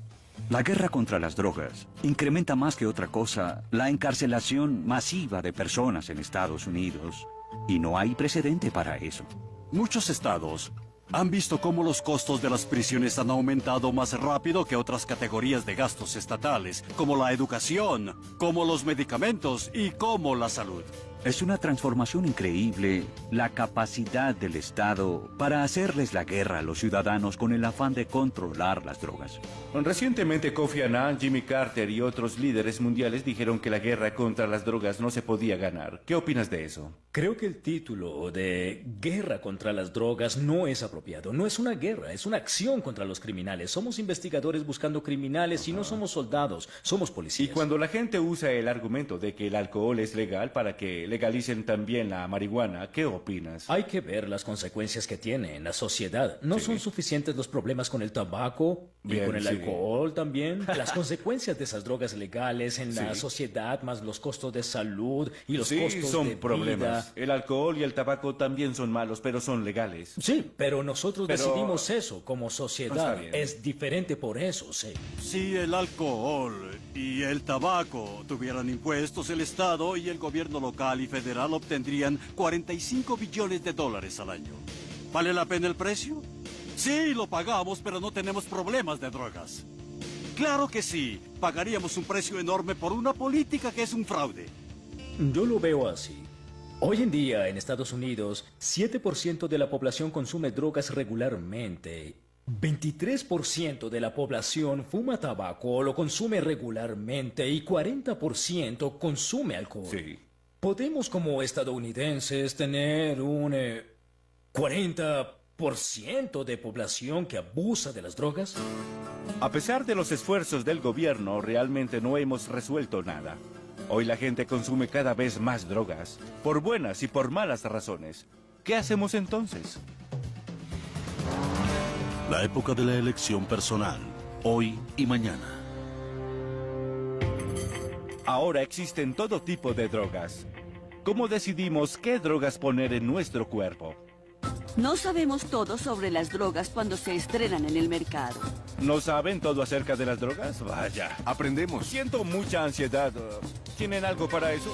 La guerra contra las drogas incrementa más que otra cosa la encarcelación masiva de personas en Estados Unidos. Y no hay precedente para eso. Muchos estados han visto cómo los costos de las prisiones han aumentado más rápido que otras categorías de gastos estatales, como la educación, como los medicamentos y como la salud. Es una transformación increíble la capacidad del Estado para hacerles la guerra a los ciudadanos con el afán de controlar las drogas. Recientemente Kofi Annan, Jimmy Carter y otros líderes mundiales dijeron que la guerra contra las drogas no se podía ganar. ¿Qué opinas de eso? Creo que el título de guerra contra las drogas no es apropiado. No es una guerra, es una acción contra los criminales. Somos investigadores buscando criminales y no somos soldados, somos policías. Y cuando la gente usa el argumento de que el alcohol es legal para que legalicen también la marihuana, ¿qué opinas? Hay que ver las consecuencias que tiene en la sociedad. ¿No son suficientes los problemas con el tabaco y con el alcohol también? Las consecuencias de esas drogas legales en la sociedad, más los costos de salud y los costos son de problemas. vida. El alcohol y el tabaco también son malos, pero son legales. Sí, pero nosotros decidimos eso como sociedad. Está bien. Es diferente por eso, sí. Si el alcohol y el tabaco tuvieran impuestos, el Estado y el gobierno local y federal obtendrían $45 billones al año. ¿Vale la pena el precio? Sí, lo pagamos, pero no tenemos problemas de drogas. Claro que sí, pagaríamos un precio enorme por una política que es un fraude. Yo lo veo así. Hoy en día, en Estados Unidos, 7% de la población consume drogas regularmente. 23% de la población fuma tabaco o lo consume regularmente y 40% consume alcohol. Sí. ¿Podemos como estadounidenses tener un 40% de población que abusa de las drogas? A pesar de los esfuerzos del gobierno, realmente no hemos resuelto nada. Hoy la gente consume cada vez más drogas, por buenas y por malas razones. ¿Qué hacemos entonces? La época de la elección personal, hoy y mañana. Ahora existen todo tipo de drogas. ¿Cómo decidimos qué drogas poner en nuestro cuerpo? No sabemos todo sobre las drogas cuando se estrenan en el mercado. ¿No saben todo acerca de las drogas? Vaya. Aprendemos. Siento mucha ansiedad. ¿Tienen algo para eso?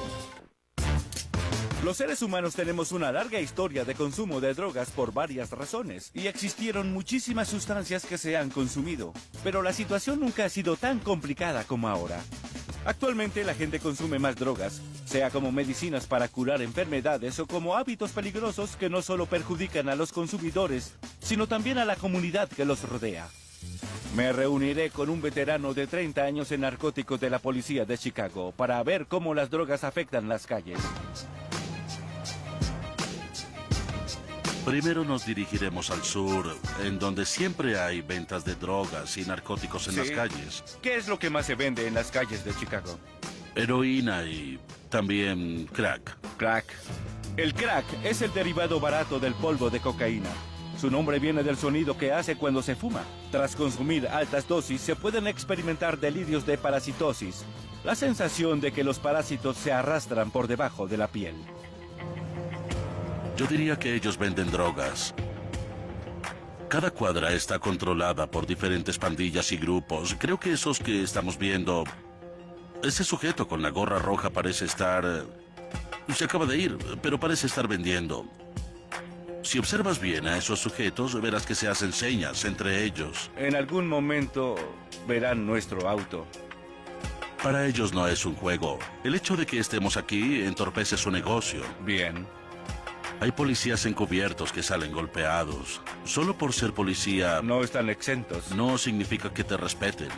Los seres humanos tenemos una larga historia de consumo de drogas por varias razones, y existieron muchísimas sustancias que se han consumido, pero la situación nunca ha sido tan complicada como ahora. Actualmente la gente consume más drogas, sea como medicinas para curar enfermedades o como hábitos peligrosos que no solo perjudican a los consumidores, sino también a la comunidad que los rodea. Me reuniré con un veterano de 30 años en narcóticos de la policía de Chicago para ver cómo las drogas afectan las calles. Primero nos dirigiremos al sur, en donde siempre hay ventas de drogas y narcóticos en las calles. ¿Qué es lo que más se vende en las calles de Chicago? Heroína y también crack. Crack. El crack es el derivado barato del polvo de cocaína. Su nombre viene del sonido que hace cuando se fuma. Tras consumir altas dosis se pueden experimentar delirios de parasitosis, la sensación de que los parásitos se arrastran por debajo de la piel. Yo diría que ellos venden drogas. Cada cuadra está controlada por diferentes pandillas y grupos. Creo que esos que estamos viendo... Ese sujeto con la gorra roja parece estar... Se acaba de ir, pero parece estar vendiendo. Si observas bien a esos sujetos, verás que se hacen señas entre ellos. En algún momento verán nuestro auto. Para ellos no es un juego. El hecho de que estemos aquí entorpece su negocio. Bien. Hay policías encubiertos que salen golpeados. Solo por ser policía... No están exentos. No significa que te respeten.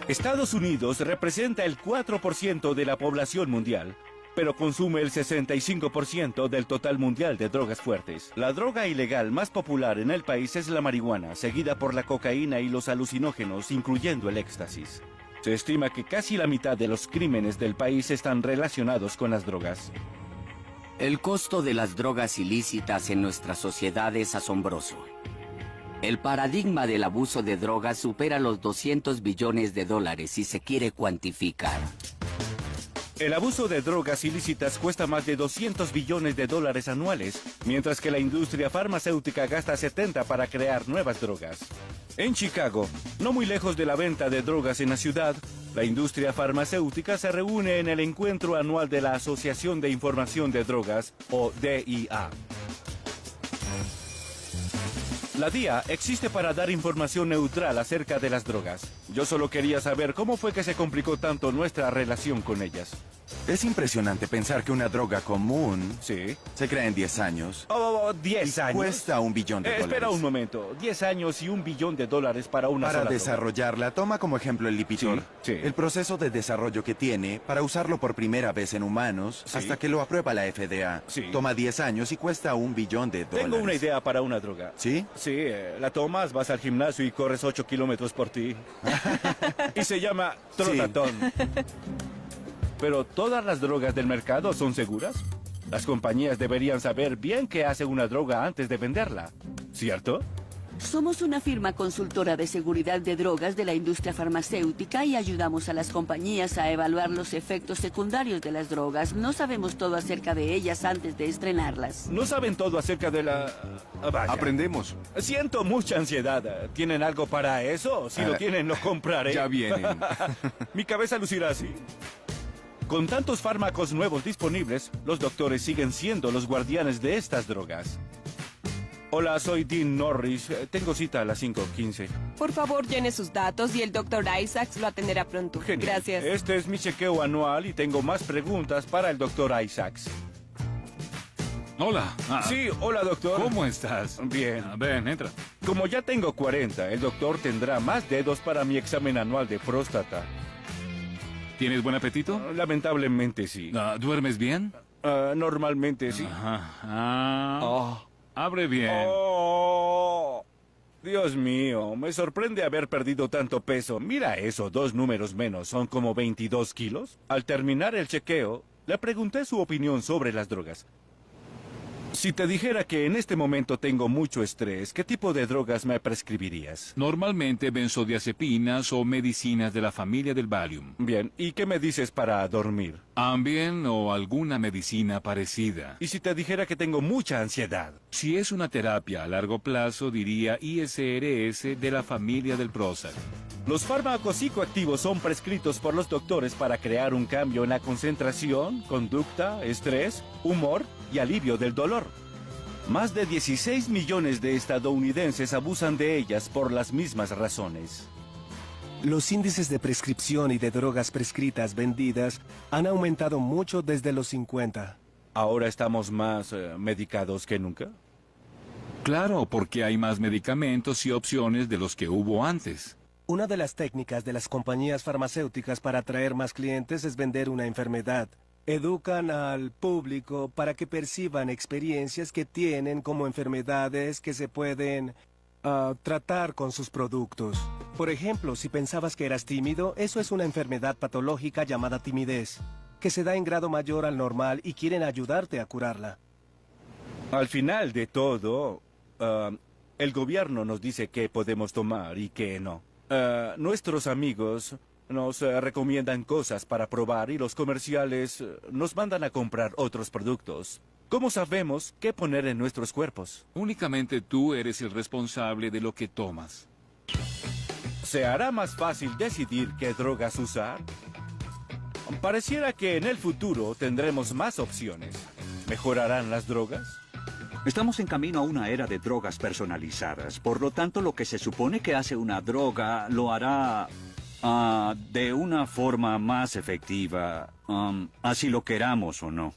Estados Unidos representa el 4% de la población mundial, pero consume el 65% del total mundial de drogas fuertes. La droga ilegal más popular en el país es la marihuana, seguida por la cocaína y los alucinógenos, incluyendo el éxtasis. Se estima que casi la mitad de los crímenes del país están relacionados con las drogas. El costo de las drogas ilícitas en nuestra sociedad es asombroso. El paradigma del abuso de drogas supera los 200 billones de dólares si se quiere cuantificar. El abuso de drogas ilícitas cuesta más de 200 billones de dólares anuales, mientras que la industria farmacéutica gasta 70 para crear nuevas drogas. En Chicago, no muy lejos de la venta de drogas en la ciudad, la industria farmacéutica se reúne en el encuentro anual de la Asociación de Información de Drogas, o DIA. La DIA existe para dar información neutral acerca de las drogas. Yo solo quería saber cómo fue que se complicó tanto nuestra relación con ellas. Es impresionante pensar que una droga común se crea en 10 años. 10 años. Cuesta $1 billón. Espera un momento. 10 años y $1 billón para una sola Para desarrollarla, toma como ejemplo el Lipitor. Sí. El proceso de desarrollo que tiene para usarlo por primera vez en humanos hasta que lo aprueba la FDA. Toma 10 años y cuesta $1 billón. Tengo una idea para una droga. ¿Sí? Sí, la tomas, vas al gimnasio y corres 8 kilómetros por ti. Y se llama Trotatón. Pero ¿todas las drogas del mercado son seguras? Las compañías deberían saber bien qué hace una droga antes de venderla, ¿cierto? Somos una firma consultora de seguridad de drogas de la industria farmacéutica y ayudamos a las compañías a evaluar los efectos secundarios de las drogas. No sabemos todo acerca de ellas antes de estrenarlas. No saben todo acerca de la... Vaya. Aprendemos. Siento mucha ansiedad. ¿Tienen algo para eso? Si lo tienen, lo compraré. Ya vienen. Mi cabeza lucirá así. Con tantos fármacos nuevos disponibles, los doctores siguen siendo los guardianes de estas drogas. Hola, soy Dean Norris. Tengo cita a las 5:15. Por favor, llene sus datos y el Dr. Isaacs lo atenderá pronto. Genial. Gracias. Este es mi chequeo anual y tengo más preguntas para el Dr. Isaacs. Hola. Sí, hola, doctor. ¿Cómo estás? Bien. Ven, entra. Como ya tengo 40, el doctor tendrá más dedos para mi examen anual de próstata. ¿Tienes buen apetito? Lamentablemente sí. ¿Duermes bien? Normalmente sí. Abre bien. Dios mío, me sorprende haber perdido tanto peso. Mira eso, 2 números menos, son como 22 kilos. Al terminar el chequeo, le pregunté su opinión sobre las drogas. Si te dijera que en este momento tengo mucho estrés, ¿qué tipo de drogas me prescribirías? Normalmente benzodiazepinas o medicinas de la familia del Valium. Bien, ¿y qué me dices para dormir? Ambien o alguna medicina parecida. ¿Y si te dijera que tengo mucha ansiedad? Si es una terapia a largo plazo, diría ISRS de la familia del Prozac. Los fármacos psicoactivos son prescritos por los doctores para crear un cambio en la concentración, conducta, estrés, humor y alivio del dolor. Más de 16 millones de estadounidenses abusan de ellas por las mismas razones. Los índices de prescripción y de drogas prescritas vendidas han aumentado mucho desde los 50. ¿Ahora estamos más medicados que nunca? Claro, porque hay más medicamentos y opciones de los que hubo antes. Una de las técnicas de las compañías farmacéuticas para atraer más clientes es vender una enfermedad. Educan al público para que perciban experiencias que tienen como enfermedades que se pueden tratar con sus productos. Por ejemplo, si pensabas que eras tímido, eso es una enfermedad patológica llamada timidez, que se da en grado mayor al normal y quieren ayudarte a curarla. Al final de todo, el gobierno nos dice qué podemos tomar y qué no. Nuestros amigos nos recomiendan cosas para probar y los comerciales nos mandan a comprar otros productos. ¿Cómo sabemos qué poner en nuestros cuerpos? Únicamente tú eres el responsable de lo que tomas. ¿Se hará más fácil decidir qué drogas usar? Pareciera que en el futuro tendremos más opciones. ¿Mejorarán las drogas? Estamos en camino a una era de drogas personalizadas. Por lo tanto, lo que se supone que hace una droga lo hará de una forma más efectiva, así lo queramos o no.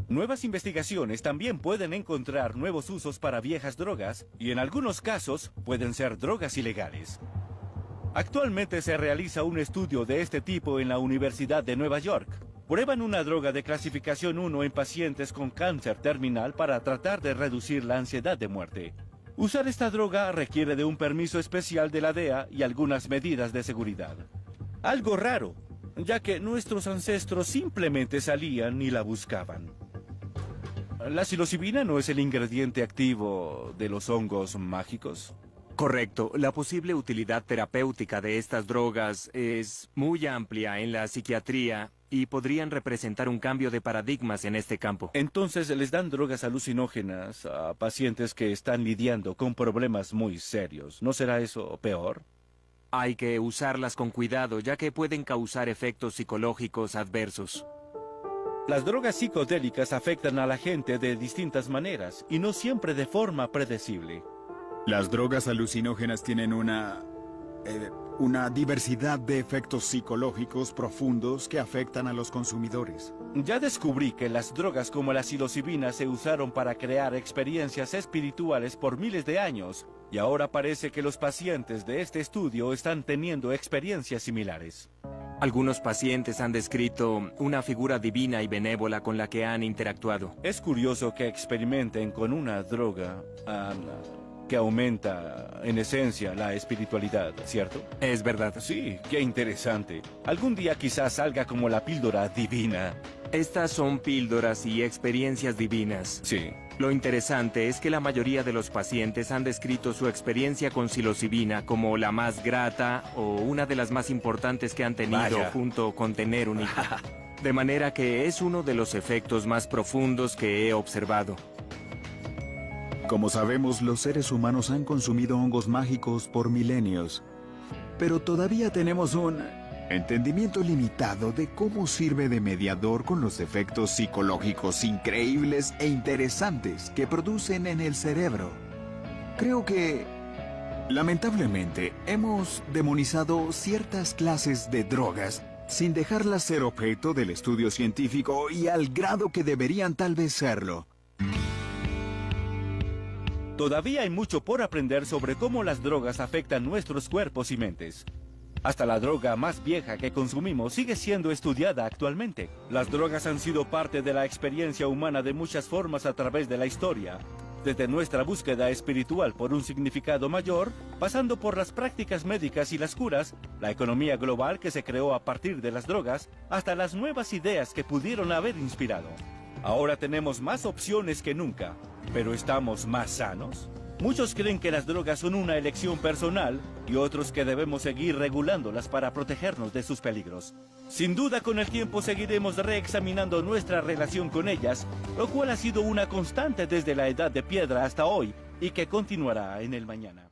Nuevas investigaciones también pueden encontrar nuevos usos para viejas drogas y en algunos casos pueden ser drogas ilegales. Actualmente se realiza un estudio de este tipo en la Universidad de Nueva York. Prueban una droga de clasificación 1 en pacientes con cáncer terminal para tratar de reducir la ansiedad de muerte. Usar esta droga requiere de un permiso especial de la DEA y algunas medidas de seguridad. Algo raro, ya que nuestros ancestros simplemente salían y la buscaban. ¿La psilocibina no es el ingrediente activo de los hongos mágicos? Correcto. La posible utilidad terapéutica de estas drogas es muy amplia en la psiquiatría y podrían representar un cambio de paradigmas en este campo. Entonces, ¿les dan drogas alucinógenas a pacientes que están lidiando con problemas muy serios? ¿No será eso peor? Hay que usarlas con cuidado, ya que pueden causar efectos psicológicos adversos. Las drogas psicodélicas afectan a la gente de distintas maneras y no siempre de forma predecible. Las drogas alucinógenas tienen una diversidad de efectos psicológicos profundos que afectan a los consumidores. Ya descubrí que las drogas como la psilocibina se usaron para crear experiencias espirituales por miles de años y ahora parece que los pacientes de este estudio están teniendo experiencias similares. Algunos pacientes han descrito una figura divina y benévola con la que han interactuado. Es curioso que experimenten con una droga que aumenta, en esencia, la espiritualidad, ¿cierto? Es verdad. Sí, qué interesante. Algún día quizás salga como la píldora divina. Estas son píldoras y experiencias divinas. Sí. Lo interesante es que la mayoría de los pacientes han descrito su experiencia con psilocibina como la más grata o una de las más importantes que han tenido junto con tener un hijo. De manera que es uno de los efectos más profundos que he observado. Como sabemos, los seres humanos han consumido hongos mágicos por milenios, pero todavía tenemos un entendimiento limitado de cómo sirve de mediador con los efectos psicológicos increíbles e interesantes que producen en el cerebro. Creo que, lamentablemente, hemos demonizado ciertas clases de drogas sin dejarlas ser objeto del estudio científico y al grado que deberían tal vez serlo. Todavía hay mucho por aprender sobre cómo las drogas afectan nuestros cuerpos y mentes. Hasta la droga más vieja que consumimos sigue siendo estudiada actualmente. Las drogas han sido parte de la experiencia humana de muchas formas a través de la historia. Desde nuestra búsqueda espiritual por un significado mayor, pasando por las prácticas médicas y las curas, la economía global que se creó a partir de las drogas, hasta las nuevas ideas que pudieron haber inspirado. Ahora tenemos más opciones que nunca, pero ¿estamos más sanos? Muchos creen que las drogas son una elección personal y otros que debemos seguir regulándolas para protegernos de sus peligros. Sin duda, con el tiempo seguiremos reexaminando nuestra relación con ellas, lo cual ha sido una constante desde la Edad de Piedra hasta hoy y que continuará en el mañana.